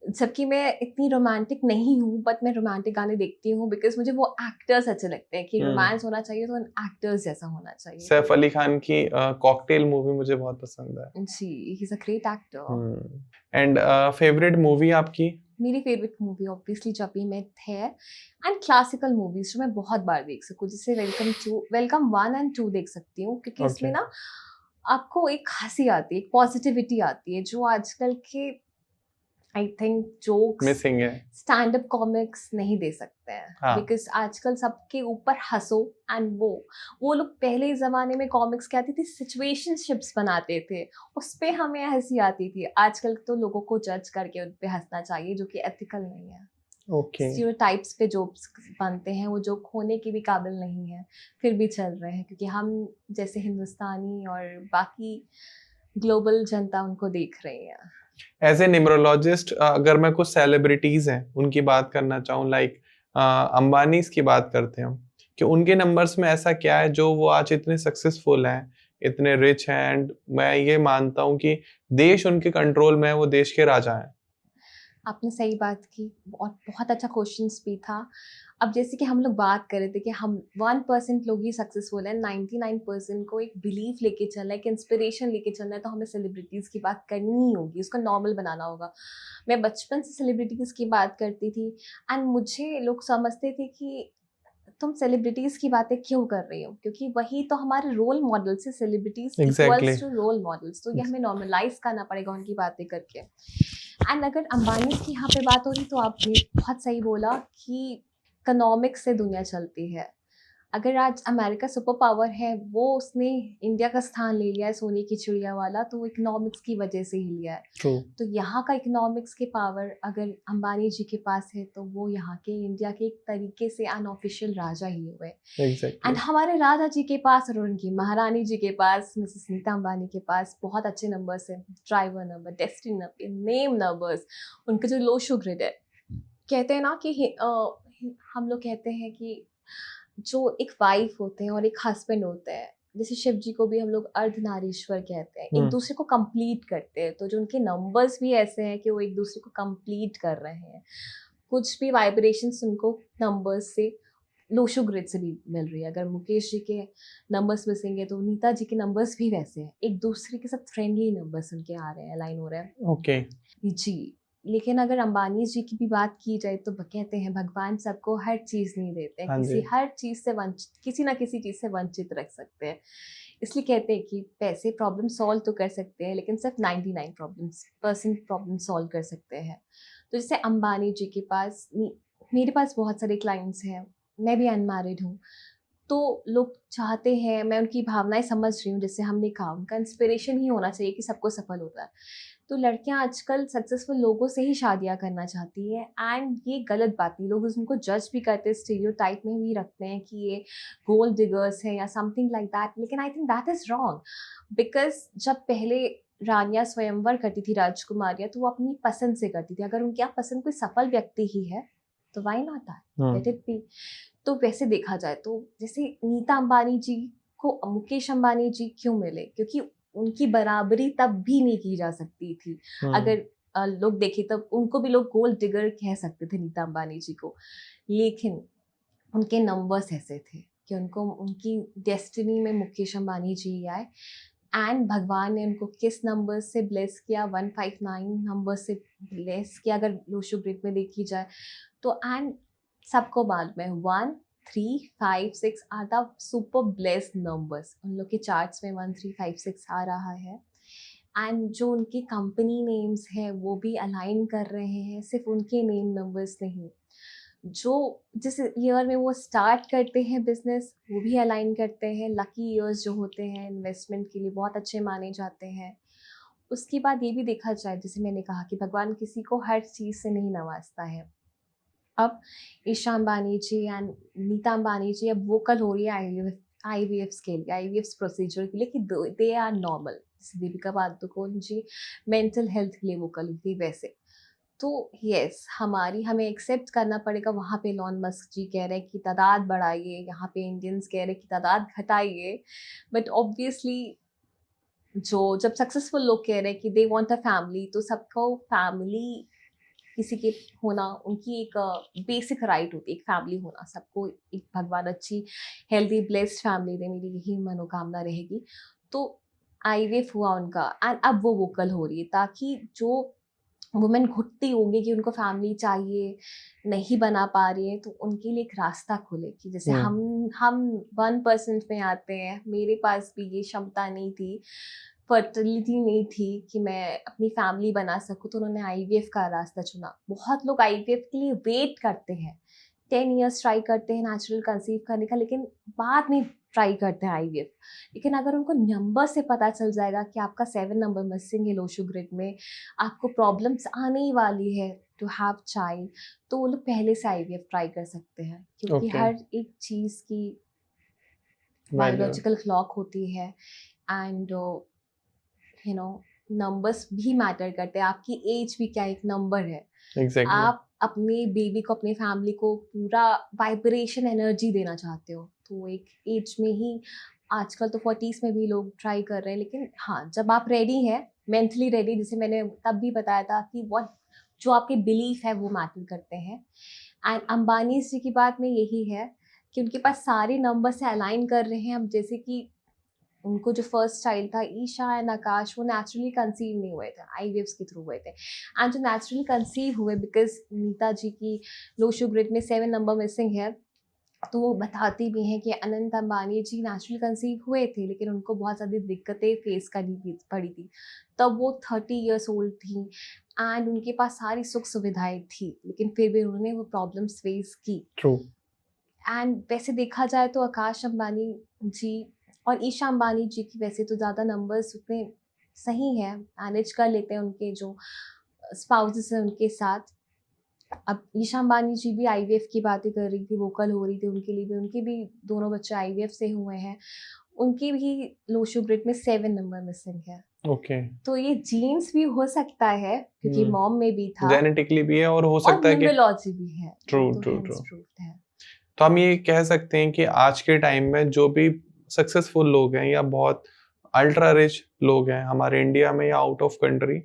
जबकि मैं इतनी रोमांटिक नहीं हूँ, बट मैं रोमांटिक गाने देखती हूँ बिकॉज़ मुझे वो एक्टर्स अच्छे लगते हैं कि रोमांस होना चाहिए तो एक्टर्स जैसा होना चाहिए। सैफ तो अली खान की कॉकटेल मूवी मुझे बहुत पसंद है। जी, he is a great actor. And favourite movie आपकी? मेरी फेवरेट मूवी ऑब्वियसली जब भी मैं है, एंड क्लासिकल मूवीज जो मैं बहुत बार देख सकूँ, जैसे वेलकम 1 एंड 2 देख सकती हूँ, क्योंकि इसमें ओके। ना आपको एक हंसी आती है, एक पॉजिटिविटी आती है, जो आजकल के आई थिंक जोक्स, मिसिंग है। स्टैंड अप कॉमिक्स नहीं दे सकते हैं, हाँ। बिकॉज आजकल सबके ऊपर हंसो। एंड वो लोग पहले ज़माने में कॉमिक्स क्या आती थी, सिचुएशनशिप्स बनाते थे, उस पे हमें हंसी आती थी। आजकल तो लोगों को जज करके उन पे हंसना चाहिए, जो कि एथिकल नहीं है। ओके। स्टीरियोटाइप्स पे जोक्स बनते हैं, वो जोक होने के भी काबिल नहीं है, फिर भी चल रहे हैं, क्योंकि हम जैसे हिंदुस्तानी और बाकी ग्लोबल जनता उनको देख रही है। एज ए न्यूमरोलॉजिस्ट, अगर मैं कुछ सेलिब्रिटीज हैं उनकी बात करना चाहूँ, लाइक अंबानीज की बात करते हैं हम, कि उनके नंबर्स में ऐसा क्या है जो वो आज इतने सक्सेसफुल हैं, इतने रिच हैं, एंड मैं ये मानता हूँ कि देश उनके कंट्रोल में है, वो देश के राजा हैं। आपने सही बात की और बहुत अच्छा क्वेश्चंस भी था। अब जैसे कि हम लोग बात कर रहे थे कि हम 1% लोग ही सक्सेसफुल हैं, 99% को एक बिलीफ लेके चलना है, एक इंस्पिरेशन लेके चलना है, तो हमें सेलिब्रिटीज़ की बात करनी ही होगी, उसको नॉर्मल बनाना होगा। मैं बचपन से सेलिब्रिटीज़ की बात करती थी, एंड मुझे लोग समझते थे कि तुम सेलिब्रिटीज़ की बातें क्यों कर रही हो? क्योंकि वही तो हमारे रोल मॉडल्स हैं, celebrities exactly. Equals to role models, तो ये हमें नॉर्मलाइज़ करना पड़ेगा उनकी बातें करके। एंड अगर अंबानी की यहाँ पे बात हो रही, तो आपने बहुत सही बोला कि इकोनॉमिक्स से दुनिया चलती है। अगर आज अमेरिका सुपर पावर है, वो उसने इंडिया का स्थान ले लिया है सोने की चिड़िया वाला, तो वो इकोनॉमिक्स की वजह से ही लिया है। ट्रू। तो यहाँ का इकोनॉमिक्स के पावर अगर अंबानी जी के पास है, तो वो यहाँ के इंडिया के एक तरीके से अनऑफिशियल राजा ही हुए। एग्जैक्टली। एंड हमारे राजा जी के पास और उनकी महारानी जी के पास, मिसेस नीता अंबानी के पास बहुत अच्छे नंबर्स हैं, driver number, destiny number, name numbers, उनके जो लोशो ग्रिड है। कहते हैं ना कि हम लोग कहते हैं कि जो एक वाइफ होते हैं और एक हस्बैंड होते हैं, जैसे शिव जी को भी हम लोग अर्धनारीश्वर कहते हैं, एक दूसरे को कंप्लीट करते हैं, तो जो उनके नंबर्स भी ऐसे हैं कि वो एक दूसरे को कंप्लीट कर रहे हैं। कुछ भी वाइब्रेशंस उनको नंबर्स से, लोशो ग्रिड से भी मिल रही है। अगर मुकेश जी के नंबर्स मिसेंगे, तो नीता जी के नंबर्स भी वैसे हैं, एक दूसरे के साथ फ्रेंडली नंबर्स उनके आ रहे हैं, अलाइन हो रहे हैं। ओके। जी। लेकिन अगर अंबानी जी की भी बात की जाए, तो कहते हैं भगवान सबको हर चीज़ नहीं देते हैं, हाँ जी। हर चीज़ से वंचित, किसी ना किसी चीज़ से वंचित रख सकते हैं। इसलिए कहते हैं कि पैसे प्रॉब्लम सॉल्व तो कर सकते हैं, लेकिन सिर्फ 99% प्रॉब्लम सॉल्व कर सकते हैं। तो जैसे अंबानी जी के पास, मेरे पास बहुत सारे क्लाइंट्स हैं, मैं भी अनमैरिड हूँ, तो लोग चाहते हैं, मैं उनकी भावनाएं समझ रही हूँ, जैसे हमने कहा उनका इंस्पिरेशन ही होना चाहिए कि सबको सफल होता है। तो लड़कियां आजकल सक्सेसफुल लोगों से ही शादियां करना चाहती है, एंड ये गलत बात नहीं, लोग उनको जज भी करते हैं, स्टीरियोटाइप में भी रखते हैं कि ये गोल्ड डिगर्स है या समथिंग लाइक दैट, लेकिन I think that is wrong. Because जब पहले रानियां स्वयंवर करती थी, राजकुमारियां, तो वो अपनी पसंद से करती थी। अगर उनके यहाँ पसंद कोई सफल व्यक्ति ही है, तो why not that, let it be. तो वैसे देखा जाए तो जैसे नीता अंबानी जी को मुकेश अंबानी जी क्यों मिले, क्योंकि उनकी बराबरी तब भी नहीं की जा सकती थी। अगर लोग देखें, तब उनको भी लोग गोल्ड डिगर कह सकते थे नीता अंबानी जी को, लेकिन उनके नंबर्स ऐसे थे कि उनको उनकी डेस्टिनी में मुकेश अंबानी जी आए, एंड भगवान ने उनको किस नंबर से ब्लेस किया, 159 नंबर से ब्लेस किया अगर लोशो ग्रिड में देखी जाए तो। एंड सबको मालूम है 1, 3, 5, 6 are the super blessed numbers, उन लोग के चार्ट्स में 1, 3, 5, 6 आ रहा है। एंड जो उनके कंपनी नेम्स हैं वो भी अलाइन कर रहे हैं, सिर्फ उनके नेम नंबर्स नहीं, जो जिस ईयर में वो स्टार्ट करते हैं बिजनेस वो भी अलाइन करते हैं। लकी ईयर्स जो होते हैं इन्वेस्टमेंट के लिए बहुत अच्छे माने जाते हैं। उसके बाद ये भी देखा जाए, जैसे मैंने कहा कि भगवान किसी को हर चीज़ से नहीं नवाजता है। अब ईशा अंबानी जी एंड नीता अंबानी जी अब वोकल हो रही है IVF के लिए, IVF प्रोसीजर के लिए कि दे आर नॉर्मल। जैसे दीपिका पादुकोण जी मेंटल हेल्थ के लिए वोकल हुई वैसे। तो यस, हमें एक्सेप्ट करना पड़ेगा। वहाँ पे एलन मस्क जी कह रहे हैं कि तादाद बढ़ाइए, यहाँ पे इंडियंस कह रहे हैं कि तादाद घटाइए। बट ऑब्वियसली जब सक्सेसफुल लोग कह रहे हैं कि दे वांट अ फैमिली, तो सबको फैमिली किसी के होना उनकी एक बेसिक राइट होती है, एक फैमिली होना। सबको एक भगवान अच्छी हेल्दी ब्लेस्ड फैमिली दे, मेरी यही मनोकामना रहेगी। तो IVF हुआ उनका एंड अब वो वोकल हो रही है ताकि जो वुमेन घुटती होंगी कि उनको फैमिली चाहिए, नहीं बना पा रही है, तो उनके लिए एक रास्ता खुले कि जैसे हम 1% में आते हैं। मेरे पास भी ये क्षमता नहीं थी, फर्टिलिटी नहीं थी कि मैं अपनी फैमिली बना सकूं, तो उन्होंने IVF का रास्ता चुना। बहुत लोग IVF के लिए वेट करते हैं, 10 इयर्स ट्राई करते हैं नेचुरल कंसीव करने का, लेकिन बाद में ट्राई करते हैं IVF। लेकिन अगर उनको नंबर से पता चल जाएगा कि आपका 7 नंबर मिसिंग है लोशो ग्रिड में, आपको प्रॉब्लम्स आने ही वाली है टू हैव चाइल्ड, तो वो लोग पहले से IVF ट्राई कर सकते हैं। क्योंकि हर एक चीज़ की बायोलॉजिकल क्लॉक होती है एंड नंबर्स भी मैटर करते हैं। आपकी एज भी क्या एक नंबर है। Exactly. आप अपने बेबी को, अपनी फैमिली को पूरा वाइब्रेशन एनर्जी देना चाहते हो, तो एक एज में ही, आजकल तो 40s में भी लोग ट्राई कर रहे हैं। लेकिन हाँ, जब आप रेडी हैं, मेंटली रेडी, जैसे मैंने तब भी बताया था कि जो आपके बिलीफ है वो मैटर करते हैं। एंड अंबानी जी की बात में यही है कि उनके पास सारे नंबर से अलाइन कर रहे हैं। अब जैसे कि उनको जो फर्स्ट चाइल्ड था ईशा एंड आकाश, वो नेचुरली कंसीव नहीं हुए थे, IVF के थ्रू हुए थे। एंड जो नेचुरली कंसीव हुए, बिकॉज नीता जी की लोशो ग्रिड में 7 नंबर मिसिंग है, तो वो बताती भी हैं कि अनंत अंबानी जी नेचुरल कंसीव हुए थे, लेकिन उनको बहुत ज़्यादा दिक्कतें फेस करनी पड़ी थी। तब वो 30 इयर्स ओल्ड थी एंड उनके पास सारी सुख सुविधाएं थी, लेकिन फिर भी उन्होंने वो प्रॉब्लम्स फेस की। ट्रू। एंड वैसे देखा जाए तो आकाश अंबानी जी और ईशा अंबानी जी की वैसे तो ज़्यादा नंबर्स उतने सही हैं, मैनेज कर लेते हैं उनके जो स्पाउसेस हैं उनके साथ। अब ईशा अंबानी जी भी IVF की बातें कर रही थी, वोकल हो रही थी उनके लिए भी, उनके भी दोनों बच्चे IVF से हुए हैं। उनकी भी लोशो ग्रिड में 7 नंबर मिसिंग है। ओके। तो ये जीन्स भी हो सकता है क्योंकि मॉम में भी था, जेनेटिकली भी है और हो सकता है कि न्यूमरोलॉजी भी है। ट्रू तो ट्रू hence ट्रू। proved है। तो हम ये कह सकते हैं कि आज के टाइम में जो भी सक्सेसफुल लोग हैं या बहुत अल्ट्रा रिच लोग हैं हमारे इंडिया में या आउट ऑफ कंट्री,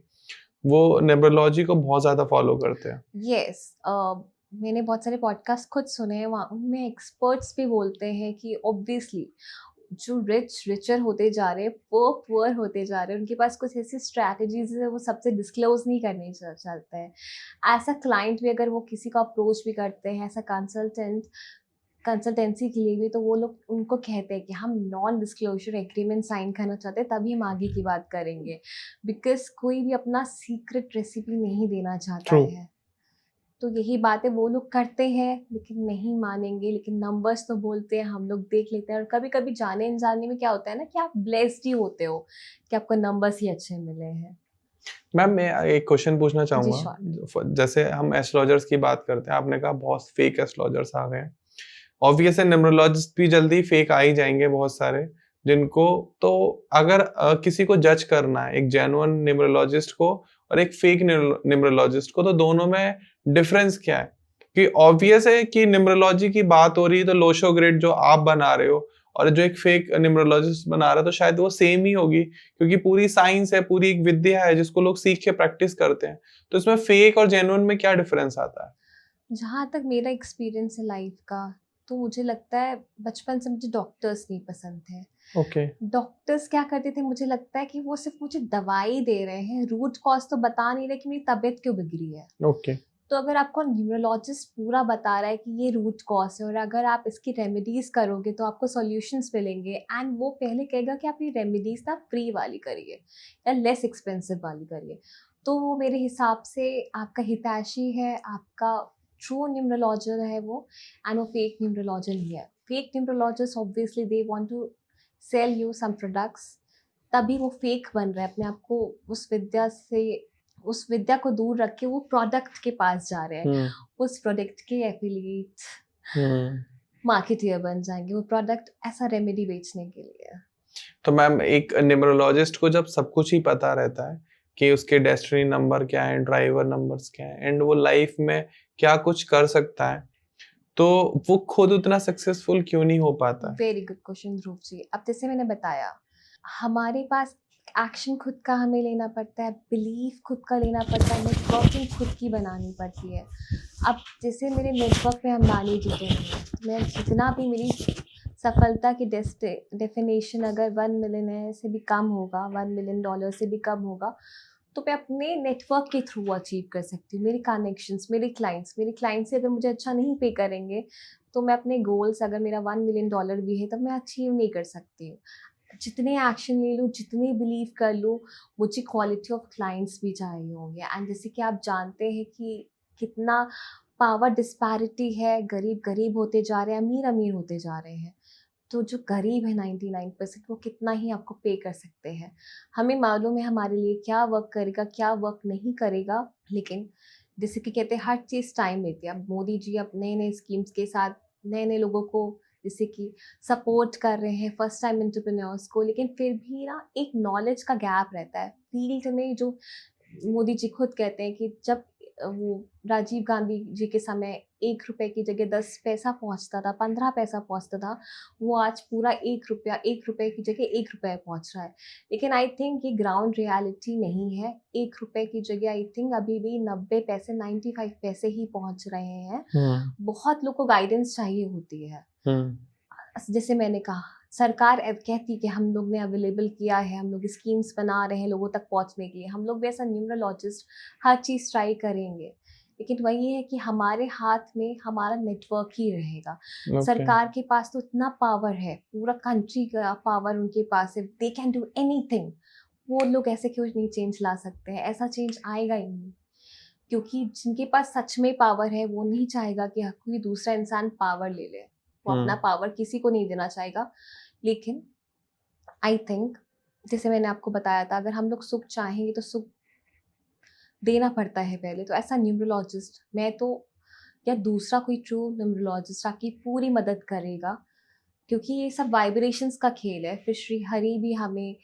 वो न्यूमरोलॉजी को बहुत ज्यादा फॉलो करते हैं। यस, मैंने बहुत सारे पॉडकास्ट खुद सुने हैं, वहाँ उनमें एक्सपर्ट्स भी बोलते हैं कि ऑब्वियसली जो रिचर होते जा रहे हैं, पुअर होते जा रहे हैं, उनके पास कुछ ऐसी स्ट्रैटेजीज है वो सबसे डिस्क्लोज नहीं करने चाहते हैं। ऐसा क्लाइंट भी अगर वो किसी को अप्रोच भी करते हैं, ऐसा कंसल्टेंसी के लिए भी, तो वो लोग उनको कहते हैं कि हम नॉन डिस्क्लोजर एग्रीमेंट साइन करना चाहते हैं, तभी हम आगे की बात करेंगे। बिकॉज कोई भी अपना सीक्रेट रेसिपी नहीं देना चाहता True. है। तो यही बातें वो लोग करते हैं, लेकिन नहीं मानेंगे। लेकिन नंबर्स तो बोलते हैं, हम लोग देख लेते हैं। और कभी कभी जाने अनजाने में क्या होता है ना कि आप ब्लेस्ड ही होते हो कि आपको नंबर्स ही अच्छे मिले हैं। मैम, मैं एक क्वेश्चन पूछना जी, चाहूंगा। जैसे हम एस्ट्रोलॉजर्स की बात करते हैं, आपने कहा बहुत फेक एस्ट्रोलॉजर्स आ गए हैं। ऑब्वियस है न्यूमरोलॉजिस्ट भी जल्दी फेक आ ही जाएंगे बहुत सारे, जिनको तो अगर किसी को जज करना है, एक जेन्युइन न्यूमरोलॉजिस्ट को और एक फेक न्यूमरोलॉजिस्ट को, तो दोनों में डिफरेंस क्या है? कि ऑब्वियस है कि न्यूमरोलॉजी की बात हो रही है तो लोशो ग्रिड जो आप बना रहे हो और जो एक फेक न्यूमरोलॉजिस्ट बना रहा है, तो शायद वो सेम ही होगी, क्योंकि पूरी साइंस है, पूरी एक विद्या है जिसको लोग सीख के प्रैक्टिस करते हैं। तो इसमें फेक और जेन्युइन में क्या डिफरेंस आता है? जहाँ तक मेरा एक्सपीरियंस है लाइफ का, तो मुझे लगता है बचपन से मुझे डॉक्टर्स नहीं पसंद थे। ओके। डॉक्टर्स क्या करते थे, मुझे लगता है कि वो सिर्फ मुझे दवाई दे रहे हैं, रूट कॉज तो बता नहीं रहे कि मेरी तबीयत क्यों बिगड़ी है। ओके। तो अगर आपको न्यूरोलॉजिस्ट पूरा बता रहा है कि ये रूट कॉज है और अगर आप इसकी रेमेडीज करोगे तो आपको सॉल्यूशंस मिलेंगे, एंड वो पहले कहेगा कि आप ये रेमेडीज ना फ्री वाली करिए या लेस एक्सपेंसिव वाली करिए, तो वो मेरे हिसाब से आपका हितैषी है, आपका ट्रू न्यूमरोलॉजर है वो, एंड वो फेक न्यूमरोलॉजर नहीं है। Fake numerologist obviously they want to sell you some products, तभी वो फेक बन रहा है, अपने आप को उस विद्या को दूर रख के वो प्रोडक्ट के पास जा रहे हैं, उस प्रोडक्ट के एफिलिएट मार्केटियर बन जाएंगे, वो प्रोडक्ट ऐसा रेमेडी बेचने के लिए। तो मैम एक न्यूमरोलॉजिस्ट को जब सब कुछ ही पता रहता है कि उसके डेस्टिनी नंबर क्या है, ड्राइवर नंबर्स क्या है, एंड वो लाइफ में क्या कुछ कर सकता है, तो वो खुद उतना सक्सेसफुल क्यों नहीं हो पाता है? Very good question Dhruv ji. अब जैसे मैंने बताया, हमारे पास एक्शन खुद का हमें लेना पड़ता है, बिलीफ खुद का लेना पड़ता है, नेटवर्किंग खुद की बनानी पड़ती है। अब जैसे मेरे नेटवर्क में अंबानी जुटे हैं, मैं जितना भी मेरी सफलता की डेफिनेशन अगर 1 मिलियन से भी कम होगा, $1 मिलियन से भी कम होगा, तो मैं अपने नेटवर्क के थ्रू अचीव कर सकती हूँ। मेरे कनेक्शंस, मेरे क्लाइंट्स से अगर मुझे अच्छा नहीं पे करेंगे, तो मैं अपने गोल्स, अगर मेरा $1 मिलियन भी है, तब मैं अचीव नहीं कर सकती हूँ। जितने एक्शन ले लूँ, जितनी बिलीव कर लूँ, मुझे क्वालिटी ऑफ क्लाइंट्स भी चाहिए होंगे। एंड जैसे कि आप जानते हैं कि कितना पावर डिस्पैरिटी है, गरीब गरीब होते जा रहे हैं, अमीर अमीर होते जा रहे हैं। तो जो गरीब है 99%, वो कितना ही आपको पे कर सकते हैं। हमें मालूम है हमारे लिए क्या वर्क करेगा, क्या वर्क नहीं करेगा, लेकिन जैसे कि कहते हैं हर चीज़ टाइम लेती है। अब मोदी जी अब नए नए स्कीम्स के साथ नए नए लोगों को जैसे कि सपोर्ट कर रहे हैं, फर्स्ट टाइम एंटरप्रेन्योर्स को, लेकिन फिर भी ना एक नॉलेज का गैप रहता है फील्ड में। जो मोदी जी खुद कहते हैं कि जब वो राजीव गांधी जी के समय 1 रुपए की जगह 10 पैसा पहुंचता था, 15 पैसा पहुंचता था, वो आज पूरा 1 रुपए की जगह 1 रुपए पहुंच रहा है। लेकिन आई थिंक ये ग्राउंड रियलिटी नहीं है। 1 रुपए की जगह आई थिंक अभी भी 90 पैसे, 95 पैसे ही पहुंच रहे हैं। बहुत लोग को गाइडेंस चाहिए होती है। जैसे मैंने कहा, सरकार कहती कि हम लोग ने अवेलेबल किया है, हम लोग स्कीम्स बना रहे हैं लोगों तक पहुंचने के लिए, हम लोग भी ऐसा न्यूमरोलॉजिस्ट हर चीज़ ट्राई करेंगे, लेकिन वही है कि हमारे हाथ में हमारा नेटवर्क ही रहेगा। सरकार के पास तो इतना पावर है, पूरा कंट्री का पावर उनके पास है, दे कैन डू एनीथिंग। वो लोग ऐसे क्यों नहीं चेंज ला सकते हैं? ऐसा चेंज आएगा ही नहीं, क्योंकि जिनके पास सच में पावर है वो नहीं चाहेगा कि कोई दूसरा इंसान पावर ले ले। वो अपना पावर किसी को नहीं देना चाहेगा। लेकिन आई थिंक जैसे मैंने आपको बताया था, अगर हम लोग सुख चाहेंगे तो सुख देना पड़ता है पहले। तो ऐसा न्यूमरोलॉजिस्ट, मैं तो या दूसरा कोई ट्रू न्यूमरोलॉजिस्ट आपकी पूरी मदद करेगा, क्योंकि ये सब वाइब्रेशंस का खेल है। फिर श्री हरि भी हमें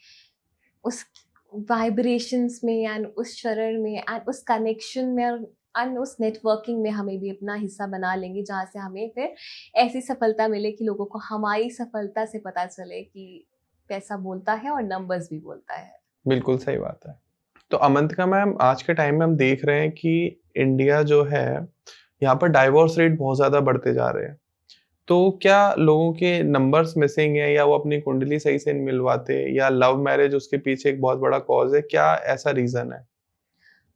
उस वाइब्रेशंस में एंड उस शरण में एंड उस कनेक्शन में एंड उस नेटवर्किंग में हमें भी अपना हिस्सा बना लेंगे, जहाँ से हमें फिर ऐसी सफलता मिले कि लोगों को हमारी सफलता से पता चले कि पैसा बोलता है और नंबर्स भी बोलता है। बिल्कुल सही बात है। तो अमंतिका मैम, आज के टाइम में हम देख रहे हैं कि इंडिया जो है, यहाँ पर डाइवोर्स रेट बहुत ज़्यादा बढ़ते जा रहे हैं। तो क्या लोगों के नंबर्स मिसिंग है, या वो अपनी कुंडली सही से नहीं मिलवाते, या लव मैरिज उसके पीछे एक बहुत बड़ा कॉज है? क्या ऐसा रीजन है?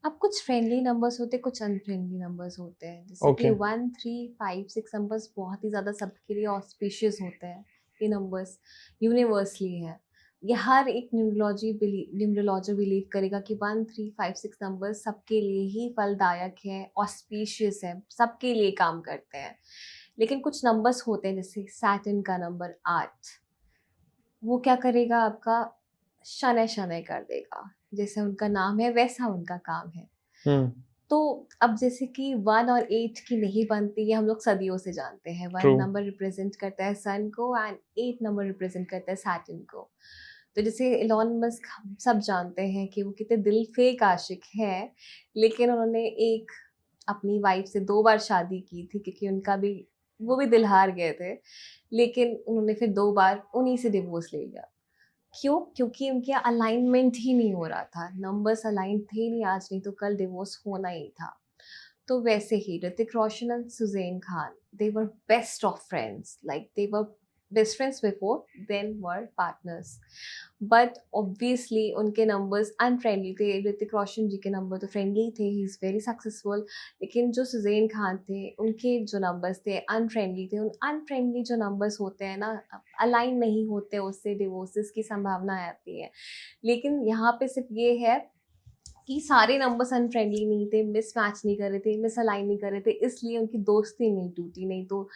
अब कुछ फ्रेंडली नंबर्स होते हैं, कुछ अनफ्रेंडली नंबर्स होते हैं। जैसे कि 1, 3, 5, 6 नंबर्स बहुत ही ज़्यादा सबके लिए ऑस्पिशियस होते हैं। ये नंबर्स यूनिवर्सली है। ये हर एक न्यूमरोलॉजर बिलीव करेगा कि 1, 3, 5, 6 नंबर्स सबके लिए ही फलदायक है, ऑस्पिशियस है, सबके लिए काम करते हैं। लेकिन कुछ नंबर्स होते हैं, जैसे सैटर्न का नंबर 8, वो क्या करेगा, आपका शनय शनय कर देगा। जैसे उनका नाम है वैसा उनका काम है। तो अब जैसे कि 1 और 8 की नहीं बनती, ये हम लोग सदियों से जानते हैं। 1 नंबर रिप्रेजेंट करता है सन को एंड 8 नंबर रिप्रेजेंट करता है सैटर्न को। तो जैसे इलॉन मस्क, सब जानते हैं कि वो कितने दिल फेक आशिक हैं, लेकिन उन्होंने एक अपनी वाइफ से 2 बार शादी की थी, क्योंकि उनका भी, वो भी दिल हार गए थे, लेकिन उन्होंने फिर 2 बार उन्हीं से डिवोर्स ले लिया। क्यों? क्योंकि उनके अलाइनमेंट ही नहीं हो रहा था, नंबर्स अलाइन थे नहीं, आज नहीं तो कल डिवोर्स होना ही था। तो वैसे ही Hrithik Roshan and Sussanne Khan, they were best of friends, like they were best friends before, then were partners. But obviously उनके numbers unfriendly थे. ऋतिक रोशन जी के number तो friendly थे, he is very successful. लेकिन जो सुजैन खान थे, उनके जो numbers थे unfriendly थे. उन unfriendly जो numbers होते हैं ना, align नहीं होते, उससे divorces की संभावना आती है. लेकिन यहाँ पे सिर्फ ये है कि सारे नंबर्स अनफ्रेंडली नहीं थे, मिसमैच नहीं कर रहे थे, मिसअलाइन नहीं कर रहे थे, इसलिए उनकी दोस्ती नहीं टूटी. नहीं तो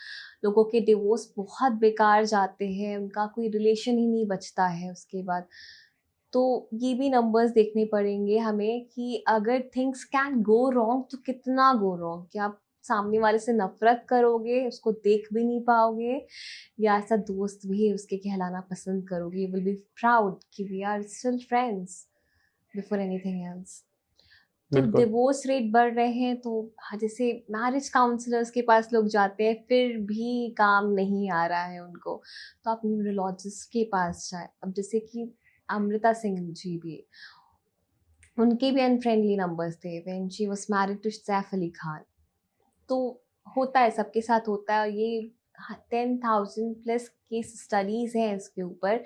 लोगों के डिवोर्स बहुत बेकार जाते हैं, उनका कोई रिलेशन ही नहीं बचता है उसके बाद. तो ये भी नंबर्स देखने पड़ेंगे हमें कि अगर थिंग्स कैन गो रॉन्ग तो कितना गो रॉन्ग, कि आप सामने वाले से नफरत करोगे, उसको देख भी नहीं पाओगे, या ऐसा दोस्त भी उसके कहलाना पसंद करोगे. यू विल बी प्राउड कि we are still friends before anything else. तो बिल्कुल. डिवोर्स रेट बढ़ रहे हैं, तो जैसे मैरिज काउंसलर्स के पास लोग जाते हैं, फिर भी काम नहीं आ रहा है उनको, तो आप न्यूरोलॉजिस्ट के पास जाए. अब जैसे कि अमृता सिंह जी भी, उनके भी अनफ्रेंडली नंबर्स थे when she was married to Saif Ali Khan. तो होता है, सबके साथ होता है. ये 10,000 प्लस केस स्टडीज हैं इसके ऊपर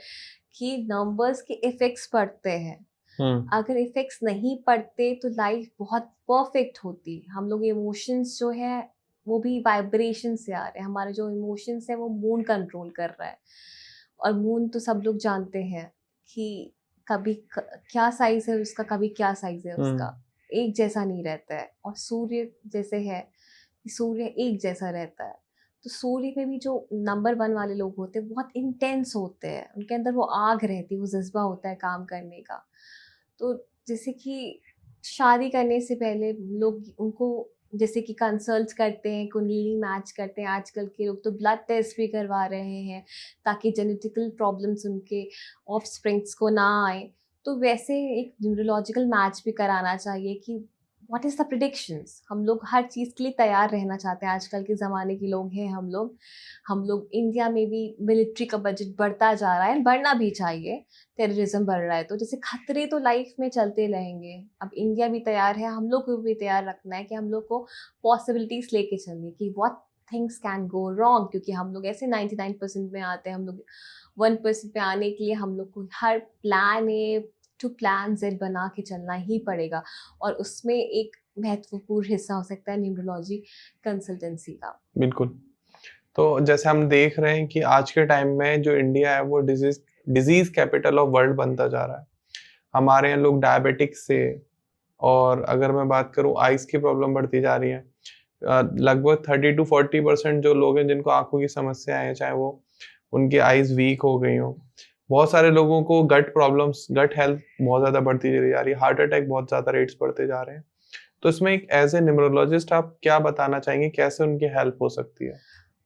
कि नंबर्स के इफेक्ट्स पड़ते हैं. अगर इफेक्ट्स नहीं पड़ते तो लाइफ बहुत परफेक्ट होती. हम लोग इमोशंस जो है वो भी वाइब्रेशन से आ रहे हैं. हमारे जो इमोशंस है वो मून कंट्रोल कर रहा है, और मून तो सब लोग जानते हैं कि कभी क्या साइज है उसका, कभी क्या साइज है उसका, एक जैसा नहीं रहता है. और सूर्य जैसे है, सूर्य एक जैसा रहता है. तो सूर्य में भी जो नंबर 1 वाले लोग होते हैं बहुत इंटेंस होते हैं, उनके अंदर वो आग रहती है, वो जज्बा होता है काम करने का. तो जैसे कि शादी करने से पहले लोग उनको जैसे कि कंसल्ट करते हैं, कुंडली मैच करते हैं. आजकल के लोग तो ब्लड टेस्ट भी करवा रहे हैं ताकि जेनेटिकल प्रॉब्लम्स उनके ऑफस्प्रिंग्स को ना आए. तो वैसे एक न्यूरोलॉजिकल मैच भी कराना चाहिए कि व्हाट इज़ द प्रिडिक्शंस. हम लोग हर चीज़ के लिए तैयार रहना चाहते हैं. आजकल के ज़माने के लोग हैं हम लोग इंडिया में भी मिलिट्री का बजट बढ़ता जा रहा है, बढ़ना भी चाहिए. टेररिज्म बढ़ रहा है, तो जैसे खतरे तो लाइफ में चलते रहेंगे. अब इंडिया भी तैयार है, हम लोग को भी तैयार रखना है कि हम लोग को पॉसिबिलिटीज लेके चलने की, what things can go wrong. क्योंकि हम लोग ऐसे 99% में आते हैं, हम लोग 1% पे आने के लिए हम लोग को हर plan A to plan Z बना के चलना ही पड़ेगा. और उसमें एक महत्वपूर्ण हिस्सा हो सकता है न्यूरोलॉजी कंसल्टेंसी का. बिल्कुल. तो जैसे हम देख रहे हैं कि आज के टाइम में जो इंडिया है वो डिजीज कैपिटल ऑफ वर्ल्ड बनता जा रहा है. हमारे यहाँ लोग डायबिटिक्स से, और अगर मैं बात करूँ आइज की प्रॉब्लम बढ़ती जा रही है. लगभग 30-40% जो लोग हैं जिनको आंखों की समस्या है, चाहे वो उनकी आइज वीक हो गई हो. बहुत सारे लोगों को गट प्रॉब्लम्स, गट हेल्थ बहुत ज़्यादा बढ़ती चली जा रही है. हार्ट अटैक बहुत ज़्यादा रेट्स बढ़ते जा रहे हैं. तो इसमें एक एज ए न्यूमरोलॉजिस्ट आप क्या बताना चाहेंगे, कैसे उनकी हेल्प हो सकती है?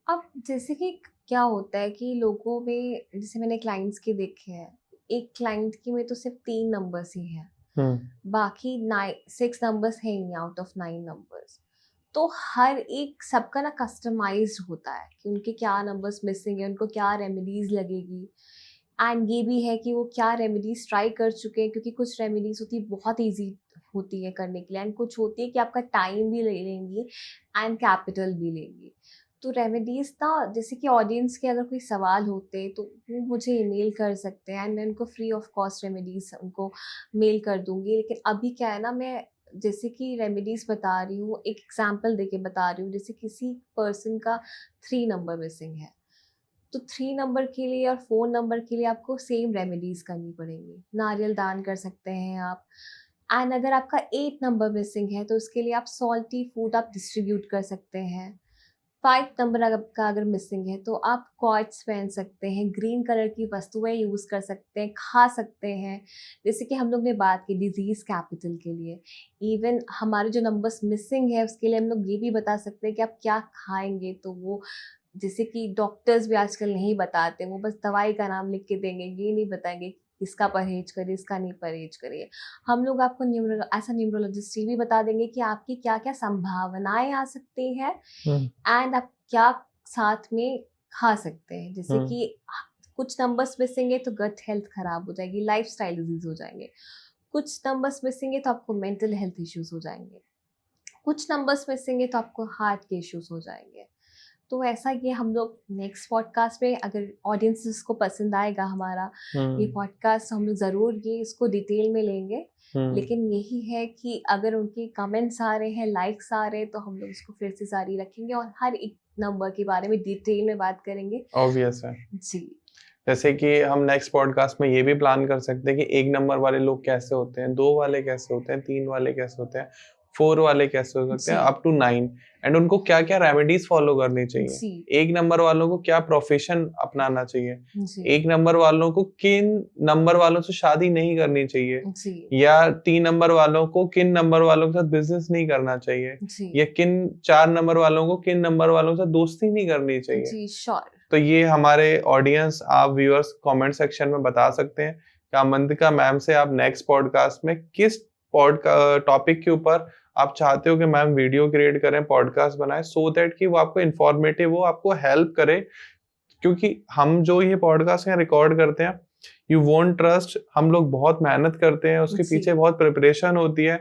अब जैसे कि क्या होता है कि लोगों में, जैसे मैंने क्लाइंट्स के देखे हैं, एक क्लाइंट की में तो सिर्फ 3 नंबर्स ही हैं, बाकी 6 नंबर्स हैं ही आउट ऑफ 9 नंबर्स. तो हर एक सबका ना कस्टमाइज्ड होता है कि उनके क्या नंबर्स मिसिंग है, उनको क्या रेमेडीज लगेगी. एंड ये भी है कि वो क्या रेमेडीज ट्राई कर चुके हैं, क्योंकि कुछ रेमेडीज होती है बहुत ईजी होती है करने के लिए, एंड कुछ होती है कि आपका टाइम भी ले लेंगी एंड कैपिटल भी लेंगी. तो रेमेडीज ना, जैसे कि ऑडियंस के अगर कोई सवाल होते तो वो मुझे ईमेल कर सकते हैं, एंड मैं उनको फ्री ऑफ कॉस्ट रेमेडीज उनको मेल कर दूंगी. लेकिन अभी क्या है ना, मैं जैसे कि रेमेडीज बता रही हूँ, एक एग्जांपल देके बता रही हूँ. जैसे किसी पर्सन का 3 नंबर मिसिंग है, तो 3 नंबर के लिए और 4 नंबर के लिए आपको सेम रेमेडीज करनी पड़ेंगी. नारियल दान कर सकते हैं आप. एंड अगर आपका 8 नंबर मिसिंग है तो उसके लिए आप सॉल्टी फूड आप डिस्ट्रीब्यूट कर सकते हैं. 5 नंबर का अगर मिसिंग है तो आप कॉर्ड्स पहन सकते हैं, ग्रीन कलर की वस्तुएं यूज़ कर सकते हैं, खा सकते हैं. जैसे कि हम लोग ने बात की डिजीज़ कैपिटल के लिए, इवन हमारे जो नंबर्स मिसिंग है उसके लिए हम लोग ये भी बता सकते हैं कि आप क्या खाएंगे. तो वो जैसे कि डॉक्टर्स भी आजकल नहीं बताते, वो बस दवाई का नाम लिख के देंगे, ये नहीं बताएंगे इसका परहेज करिए, इसका नहीं परहेज करिए. हम लोग आपको ऐसा न्यूरोलॉजिस्ट ये भी बता देंगे कि आपकी क्या क्या संभावनाएं आ सकती हैं, एंड आप क्या साथ में खा सकते हैं. जैसे कि कुछ नंबर्स मिसिंग है तो गट हेल्थ खराब हो जाएगी, लाइफस्टाइल डिजीज हो जाएंगे. कुछ नंबर्स मिसिंग है तो आपको मेंटल हेल्थ इश्यूज हो जाएंगे. कुछ नंबर्स मिसिंग है तो आपको हार्ट के इश्यूज हो जाएंगे। तो ऐसा ये हम लोग नेक्स्ट पॉडकास्ट में, अगर ऑडियंसेस को पसंद आएगा हमारा ये पॉडकास्ट, हम लोग ज़रूर ये इसको डिटेल में लेंगे। लेकिन यही है कि अगर उनके कमेंट्स आ रहे हैं, लाइक्स आ रहे हैं, तो हम लोग इसको फिर से जारी रखेंगे और हर एक नंबर के बारे में डिटेल में बात करेंगे। ऑब्वियस है जी। जैसे कि हम नेक्स्ट पॉडकास्ट में ये भी प्लान कर सकते हैं कि 1 नंबर वाले लोग कैसे होते हैं, 2 वाले कैसे होते हैं, 3 वाले कैसे होते हैं, 4 वाले कैसे हो सकते हैं, जी। अप टू 9, एंड उनको क्या क्या रेमेडीज फॉलो करनी चाहिए। जी। 1 नंबर वालों को क्या प्रोफेशन अपनाना चाहिए, जी। 1 नंबर वालों को किन नंबर वालों से शादी नहीं करनी चाहिए, जी। या 3 नंबर वालों को किन नंबर वालों के साथ बिजनेस नहीं करना चाहिए, जी। या किन 4 नंबर वालों को किन नंबर वालों के साथ दोस्ती नहीं करनी चाहिए। जी, श्योर। तो ये हमारे ऑडियंस, आप व्यूअर्स कमेंट सेक्शन में बता सकते हैं कि अवंतिका मैम से आप नेक्स्ट पॉडकास्ट में किस टॉपिक के ऊपर आप चाहते हो कि मैम वीडियो क्रिएट करें, पॉडकास्ट बनाए, सो दैट कि वो आपको इन्फॉर्मेटिव हो, आपको हेल्प करे। क्योंकि हम जो ये पॉडकास्ट यहाँ रिकॉर्ड करते हैं, यू वोंट ट्रस्ट, हम लोग बहुत मेहनत करते हैं, उसके पीछे बहुत प्रिपरेशन होती है।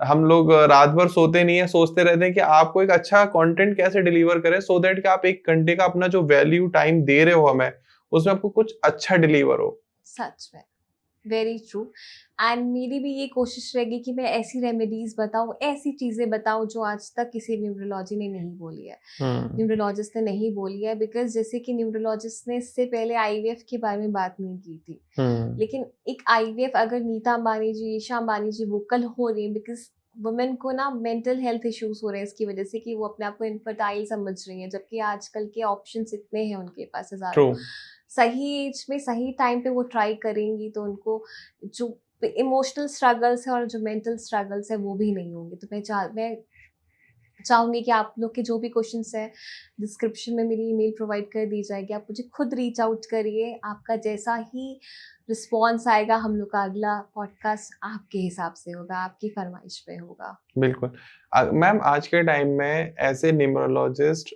हम लोग रात भर सोते नहीं है, सोचते रहते हैं कि आपको एक अच्छा कंटेंट कैसे डिलीवर करें, सो दैट कि आप 1 घंटे का अपना जो वैल्यू टाइम दे रहे हो हमें, उसमें आपको कुछ अच्छा डिलीवर हो। सच में, वेरी ट्रू। एंड मेरी भी ये कोशिश रहेगी कि मैं ऐसी रेमेडीज बताऊँ, ऐसी चीज़ें बताऊँ जो आज तक किसी न्यूरोलॉजी ने नहीं बोली है, न्यूरोलॉजिस्ट ने नहीं बोली है। बिकॉज जैसे कि न्यूरोलॉजिस्ट ने इससे पहले आईवीएफ के बारे में बात नहीं की थी, लेकिन एक आईवीएफ अगर नीता अंबानी जी, ईशा अंबानी जी वोकल हो रही है, बिकॉज वुमेन को ना मेंटल हेल्थ इश्यूज हो रहे हैं इसकी वजह से कि वो अपने आप को इनफर्टाइल समझ रही हैं, जबकि आजकल के ऑप्शंस इतने हैं उनके पास हजारों। सही एज में सही टाइम पे वो ट्राई करेंगी तो उनको जो इमोशनल स्ट्रगल्स है और जो मेंटल स्ट्रगल्स है वो भी नहीं होंगे। तो मैं चाहूँगी कि आप लोग के जो भी क्वेश्चंस हैं डिस्क्रिप्शन में मेरी ईमेल प्रोवाइड कर दी जाएगी, आप मुझे खुद रीच आउट करिए। आपका जैसा ही रिस्पॉन्स आएगा, हम लोग का अगला पॉडकास्ट आपके हिसाब से होगा, आपकी फरमाइश पे होगा। बिल्कुल। मैम, आज के टाइम में ऐसे न्यूमरोलॉजिस्ट,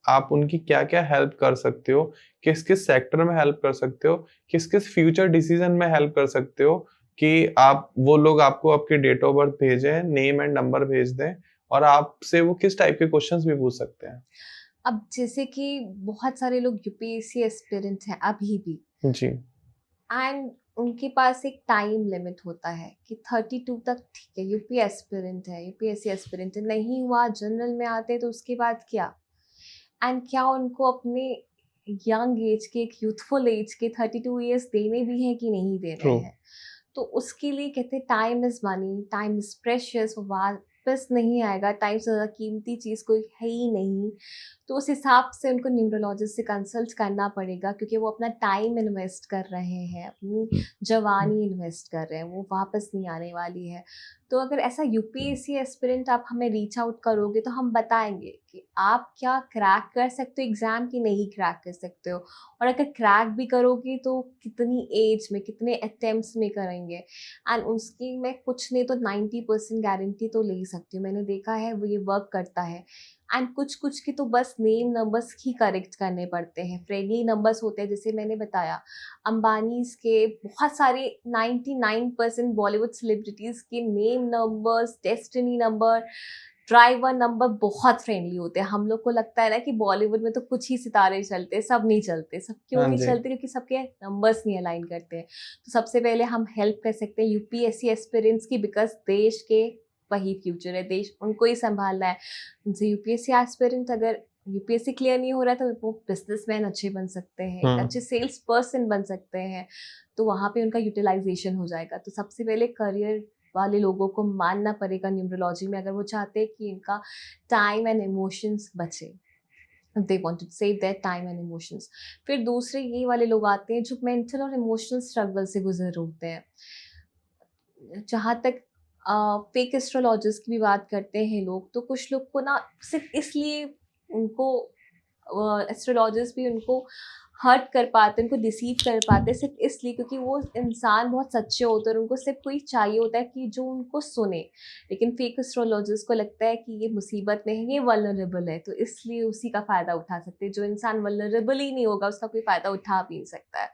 आप उनकी क्या-क्या हेल्प कर सकते हो? किस-किस सेक्टर में हेल्प कर सकते हो? किस-किस फ्यूचर डिसीजन में हेल्प कर सकते हो कि आप, वो लोग आपको आपके डेट ऑफ बर्थ भेजें, नेम एंड नंबर भेज दें, और आपसे वो किस टाइप के क्वेश्चंस भी पूछ सकते हैं? अब जैसे कि बहुत सारे लोग यूपीएससी एस्पिरेंट हैं अभी भी, जी। एंड उनके पास एक टाइम लिमिट होता है कि 32 तक ठीक है, यूपी एस्पिरेंट है, यूपीएससी एस्पिरेंट है, नहीं हुआ जनरल में आते हैं तो उसके बाद क्या? एंड क्या उनको अपने यंग एज के, एक यूथफुल एज के 32 इयर्स देने भी हैं कि नहीं देने हैं? तो उसके लिए कहते हैं time is money, time is precious, वो वापस नहीं आएगा, टाइम से ज़्यादा कीमती चीज़ कोई है ही नहीं। तो उस हिसाब से उनको न्यूरोलॉजिस्ट से कंसल्ट करना पड़ेगा, क्योंकि वो अपना टाइम इन्वेस्ट कर रहे हैं, अपनी जवानी इन्वेस्ट कर रहे हैं, वो वापस नहीं आने वाली है। तो अगर ऐसा यूपीएससी एस्पिरेंट आप हमें रीच आउट करोगे तो हम बताएंगे कि आप क्या क्रैक कर सकते हो एग्ज़ाम की, नहीं क्रैक कर सकते हो, और अगर क्रैक भी करोगे तो कितनी एज में, कितने अटेम्प्ट्स में करेंगे। एंड उसकी मैं कुछ नहीं तो 90% गारंटी तो ले ही सकती हूँ, मैंने देखा है वो ये वर्क करता है। एंड कुछ कुछ की तो बस नेम नंबर्स ही करेक्ट करने पड़ते हैं, फ्रेंडली नंबर्स होते हैं, जैसे मैंने बताया अंबानीज के बहुत सारे 99% बॉलीवुड सेलिब्रिटीज़ के name numbers, destiny number, driver number बहुत फ्रेंडली होते हैं। हम लोग को लगता है ना कि बॉलीवुड में तो कुछ ही सितारे चलते हैं, सब नहीं चलते। सब क्यों हाँ नहीं जी। चलते? क्योंकि सबके नंबर्स नहीं अलाइन करते हैं। तो सबसे पहले हम हेल्प कर सकते हैं यूपीएससी एस्पिरेंट्स की, बिकॉज देश के वही फ्यूचर है, देश उनको ही संभालना है। उनसे यूपीएससी एस्पिरेंट अगर यूपीएससी क्लियर नहीं हो रहा है तो वो बिजनेसमैन अच्छे बन सकते हैं, एक अच्छे सेल्स पर्सन बन सकते हैं, तो वहाँ पे उनका यूटिलाइजेशन हो जाएगा। तो सबसे पहले करियर वाले लोगों को मानना पड़ेगा न्यूमरोलॉजी में, अगर वो चाहते हैं कि इनका टाइम एंड इमोशंस बचे, they want to save their time and emotions. फिर दूसरे ये वाले लोग आते हैं जो मेंटल और इमोशनल स्ट्रगल से गुजर होते हैं। जहाँ तक फेक एस्ट्रोलॉजर्स की भी बात करते हैं लोग, तो कुछ लोग को ना सिर्फ इसलिए उनको एस्ट्रोलॉजर्स भी उनको हर्ट कर पाते हैं, उनको डिसीव कर पाते हैं, सिर्फ इसलिए क्योंकि वो इंसान बहुत सच्चे होते हैं और उनको सिर्फ कोई चाहिए होता है कि जो उनको सुने। लेकिन फेक एस्ट्रोलॉजर्स को लगता है कि ये मुसीबत में है, ये वल्नरेबल है, तो इसलिए उसी का फ़ायदा उठा सकते हैं। जो इंसान वल्नरेबल ही नहीं होगा उसका कोई फ़ायदा उठा भी नहीं सकता है।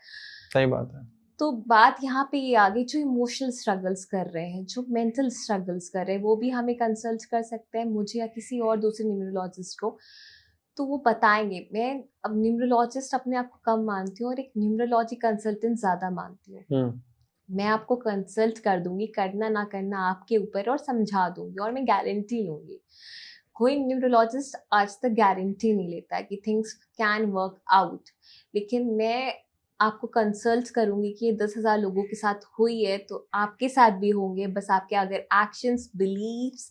सही बात है। तो बात यहाँ पे ये आ गई, जो इमोशनल स्ट्रगल्स कर रहे हैं, जो मेंटल स्ट्रगल्स कर रहे हैं, वो भी हमें कंसल्ट कर सकते हैं, मुझे या किसी और दूसरे न्यूरोलॉजिस्ट को, तो वो बताएंगे। मैं अब न्यूरोलॉजिस्ट अपने आप को कम मानती हूँ और एक न्यूरोलॉजी कंसल्टेंट ज़्यादा मानती हूँ। मैं आपको कंसल्ट कर दूंगी, करना ना करना आपके ऊपर, और समझा दूंगी, और मैं गारंटी लूंगी। कोई न्यूरोलॉजिस्ट आज तक गारंटी नहीं लेता है कि थिंग्स कैन वर्क आउट, लेकिन मैं आपको कंसल्ट करूंगी कि ये 10,000 लोगों के साथ हुई है तो आपके साथ भी होंगे, बस आपके अगर एक्शंस, बिलीव्स,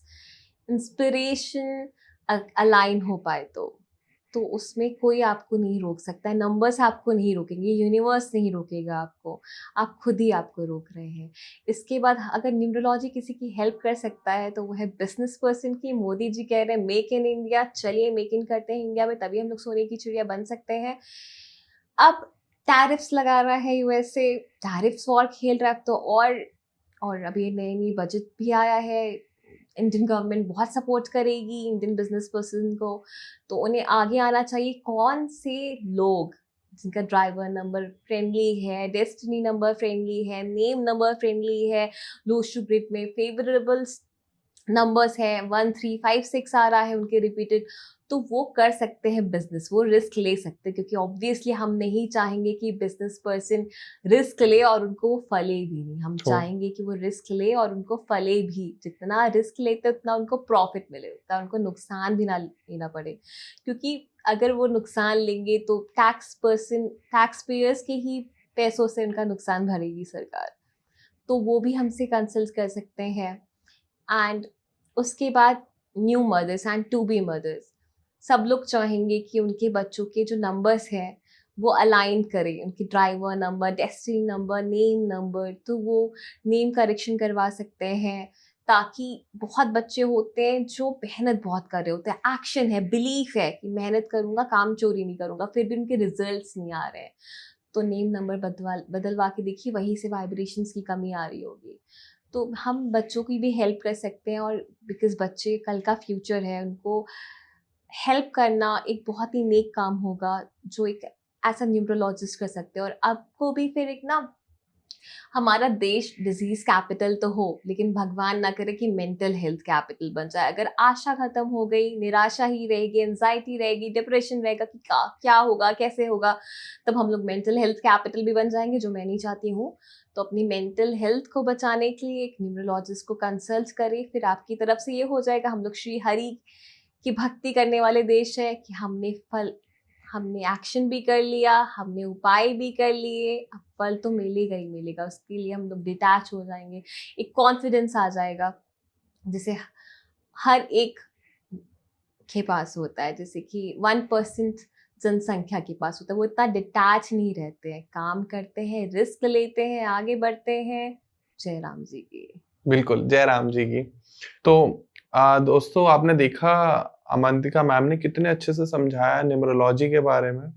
इंस्पिरेशन अलाइन हो पाए तो उसमें कोई आपको नहीं रोक सकता है। नंबर्स आपको नहीं रोकेंगे, यूनिवर्स नहीं रोकेगा आपको, आप खुद ही आपको रोक रहे हैं। इसके बाद अगर न्यूरोलॉजी किसी की हेल्प कर सकता है तो वो है बिजनेस पर्सन की। मोदी जी कह रहे हैं मेक इन इंडिया, चलिए मेक इन करते हैं इंडिया में, तभी हम लोग सोने की चिड़िया बन सकते हैं। अब टैरिफ्स लगा रहा है यूएसए, टैरिफ्स वॉर खेल रहा है, तो और अभी नई बजट भी आया है, इंडियन गवर्नमेंट बहुत सपोर्ट करेगी इंडियन बिजनेस पर्सन को, तो उन्हें आगे आना चाहिए। कौन से लोग जिनका ड्राइवर नंबर फ्रेंडली है, डेस्टिनी नंबर फ्रेंडली है, नेम नंबर फ्रेंडली है, लोश टू ग्रिड में फेवरेबल नंबर्स हैं, 1 3 5 6 आ रहा है उनके रिपीटेड, तो वो कर सकते हैं बिजनेस, वो रिस्क ले सकते हैं, क्योंकि ऑब्वियसली हम नहीं चाहेंगे कि बिजनेस पर्सन रिस्क ले और उनको फले भी नहीं। हम चाहेंगे कि वो रिस्क ले और उनको फले भी, जितना रिस्क लेते उतना उनको प्रॉफिट मिले, उतना उनको नुकसान भी ना लेना पड़े, क्योंकि अगर वो नुकसान लेंगे तो टैक्स पेयर्स के ही पैसों से उनका नुकसान भरेगी सरकार, तो वो भी हमसे कंसल्ट कर सकते हैं। एंड उसके बाद new mothers and to be mothers, सब लोग चाहेंगे कि उनके बच्चों के जो नंबर्स हैं वो अलाइन करें, उनकी driver number, destiny number, name number, तो वो नेम करेक्शन करवा सकते हैं, ताकि बहुत बच्चे होते हैं जो मेहनत बहुत कर रहे होते हैं, एक्शन है, बिलीफ है कि मेहनत करूँगा, काम चोरी नहीं करूँगा, फिर भी उनके रिजल्ट्स नहीं आ रहे हैं, तो नेम नंबर बदलवा के देखिए, वहीं से वाइब्रेशंस की कमी आ रही होगी। तो हम बच्चों की भी हेल्प कर सकते हैं, और बिकॉज बच्चे कल का फ्यूचर है, उनको हेल्प करना एक बहुत ही नेक काम होगा, जो एक ऐसा न्यूरोलॉजिस्ट कर सकते हैं। और आपको भी फिर एक ना, हमारा देश डिजीज कैपिटल तो हो, लेकिन भगवान ना करे कि मेंटल हेल्थ कैपिटल बन जाए। अगर आशा खत्म हो गई, निराशा ही रहेगी, एंजाइटी रहेगी, डिप्रेशन रहेगा कि क्या होगा, कैसे होगा, तब हम लोग मेंटल हेल्थ कैपिटल भी बन जाएंगे, जो मैं नहीं चाहती हूँ। तो अपनी मेंटल हेल्थ को बचाने के लिए एक न्यूरोलॉजिस्ट को कंसल्ट करें, फिर आपकी तरफ से ये हो जाएगा। हम लोग श्री हरि की भक्ति करने वाले देश है कि हमने एक्शन भी कर लिया, हमने उपाय भी कर लिए, अब फल तो मिलेगा ही मिलेगा। उसके लिए हम लोग डिटैच हो जाएंगे, एक कॉन्फिडेंस आ जाएगा, जिसे हर एक के पास होता है, जैसे कि 1% जनसंख्या के पास होता है। वो इतना डिटैच नहीं रहते हैं, काम करते हैं, रिस्क लेते हैं, आगे बढ़ते हैं। जय राम जी की। बिल्कुल, जय राम जी की। तो दोस्तों, आपने देखा अवंतिका मैम ने कितने अच्छे से समझाया न्यूमरोलॉजी के बारे में।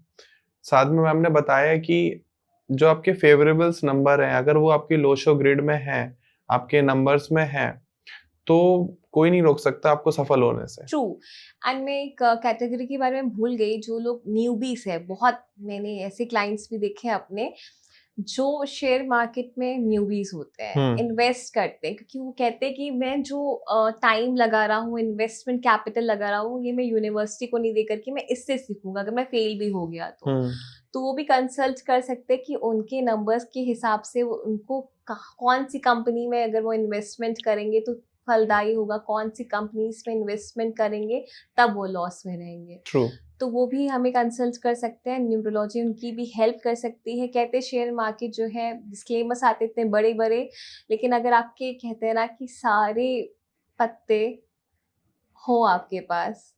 साथ में मैम ने बताया कि जो आपके फेवरेबल्स नंबर हैं, अगर वो आपकी लोशो ग्रिड में हैं, आपके नंबर्स में हैं, तो कोई नहीं रोक सकता आपको सफल होने से। ट्रू। एंड मैं एक कैटेगरी के बारे में भूल गई, जो लोग न्यूबीज है, बहुत मैंने ऐसे क्लाइंट्स भी देखे हैं अपने, जो शेयर मार्केट में न्यूबीज होते हैं, इन्वेस्ट करते हैं, क्योंकि वो कहते हैं कि मैं जो टाइम लगा रहा हूँ, इन्वेस्टमेंट कैपिटल लगा रहा हूँ, ये मैं यूनिवर्सिटी को नहीं देकर के मैं इससे सीखूंगा, अगर मैं फेल भी हो गया तो वो भी कंसल्ट कर सकते हैं कि उनके नंबर्स के हिसाब से उनको कौन सी कंपनी में अगर वो इन्वेस्टमेंट करेंगे तो फलदायी होगा, कौन सी कंपनीज में इन्वेस्टमेंट करेंगे तब वो लॉस में रहेंगे। True. तो वो भी हमें कंसल्ट कर सकते हैं, न्यूरोलॉजी उनकी भी हेल्प कर सकती है। कहते हैं शेयर मार्केट जो है, डिस्क्लेमर्स आते इतने बड़े बड़े, लेकिन अगर आपके कहते हैं ना कि सारे पत्ते हो आपके पास,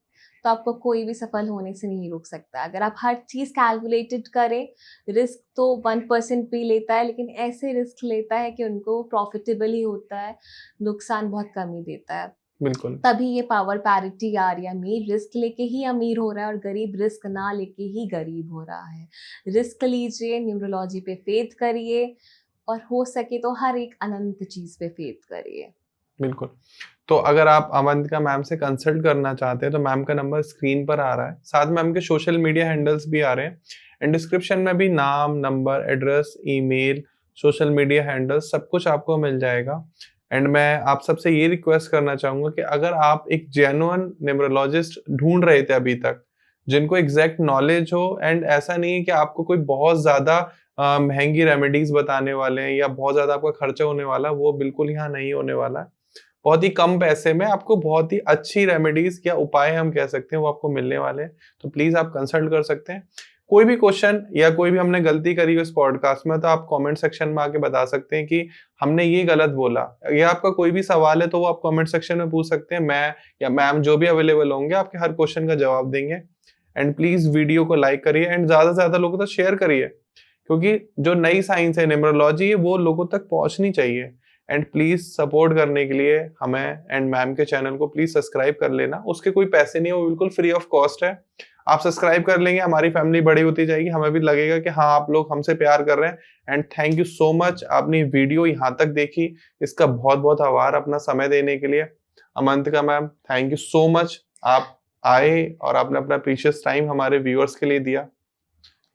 तो आपको कोई भी सफल होने से नहीं रोक सकता। अगर आप हर चीज़ कैलकुलेटेड करें, रिस्क तो 1% भी लेता है, लेकिन ऐसे रिस्क लेता है कि उनको प्रॉफिटेबल ही होता है, नुकसान बहुत कम ही देता है। बिल्कुल, तभी ये पावर पैरिटी आ रही है। अमीर रिस्क लेके ही अमीर हो रहा है और गरीब रिस्क ना लेके ही गरीब हो रहा है। रिस्क लीजिए, न्यूरोलॉजी पे फेथ करिए, और हो सके तो हर एक अनंत चीज पे फेथ करिए। बिल्कुल। तो अगर आप अवंतिका मैम से कंसल्ट करना चाहते हैं तो मैम का नंबर स्क्रीन पर आ रहा है, साथ में मैम के सोशल मीडिया हैंडल्स भी आ रहे हैं, एंड डिस्क्रिप्शन में भी नाम, number, address, email, social media handles, सब कुछ आपको मिल जाएगा। एंड मैं आप सबसे ये रिक्वेस्ट करना चाहूंगा कि अगर आप एक जेन्युइन न्यूमरोलॉजिस्ट ढूंढ रहे थे अभी तक, जिनको एग्जैक्ट नॉलेज हो, एंड ऐसा नहीं है कि आपको कोई बहुत ज्यादा महंगी रेमेडीज बताने वाले हैं या बहुत ज्यादा आपका खर्चा होने वाला, वो बिल्कुल यहाँ नहीं होने वाला है। बहुत ही कम पैसे में आपको बहुत ही अच्छी रेमेडीज या उपाय हम कह सकते हैं वो आपको मिलने वाले हैं। तो प्लीज आप कंसल्ट कर सकते हैं। कोई भी क्वेश्चन या कोई भी हमने गलती करी हो इस पॉडकास्ट में, तो आप कमेंट सेक्शन में आके बता सकते हैं कि हमने ये गलत बोला, या आपका कोई भी सवाल है तो वो आप कमेंट सेक्शन में पूछ सकते हैं। मैं या मैम जो भी अवेलेबल होंगे आपके हर क्वेश्चन का जवाब देंगे। एंड प्लीज वीडियो को लाइक करिए एंड ज्यादा से ज्यादा लोगों तक शेयर करिए, क्योंकि जो नई साइंस है न्यूमरोलॉजी है वो लोगों तक पहुंचनी चाहिए। एंड प्लीज सपोर्ट करने के लिए हमें एंड मैम के चैनल को प्लीज सब्सक्राइब कर लेना। उसके कोई पैसे नहीं है, वो बिल्कुल फ्री ऑफ कॉस्ट है। आप सब्सक्राइब कर लेंगे, हमारी फैमिली बड़ी होती जाएगी, हमें भी लगेगा कि हाँ आप लोग हमसे प्यार कर रहे हैं। And thank you so much, आपने वीडियो यहाँ तक देखी, इसका बहुत बहुत आभार अपना समय देने के लिए। Amantika ma'am, thank you so much, आप आए और आपने अपना प्रीशियस टाइम हमारे व्यूअर्स के लिए दिया।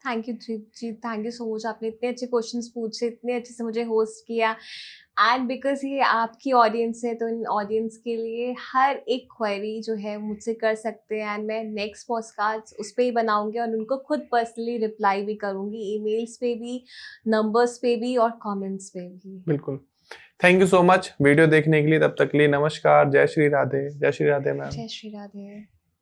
Thank you ji, thank you so much. आपने इतने अच्छे क्वेश्चंस पूछे, इतने अच्छे से मुझे होस्ट किया। एंड बिकॉज ये आपकी ऑडियंस है, तो इन ऑडियंस के लिए हर एक क्वेरी जो है मुझसे कर सकते हैं। एंड मैं नेक्स्ट पॉडकास्ट उस पर ही बनाऊंगी और उनको खुद पर्सनली रिप्लाई भी करूंगी, ईमेल्स पे भी, नंबर्स पे भी और कमेंट्स पे भी। बिल्कुल। Thank you so much video देखने के लिए। तब तक के लिए नमस्कार। जय श्री राधे। जय श्री राधे मैम। जय श्री राधे।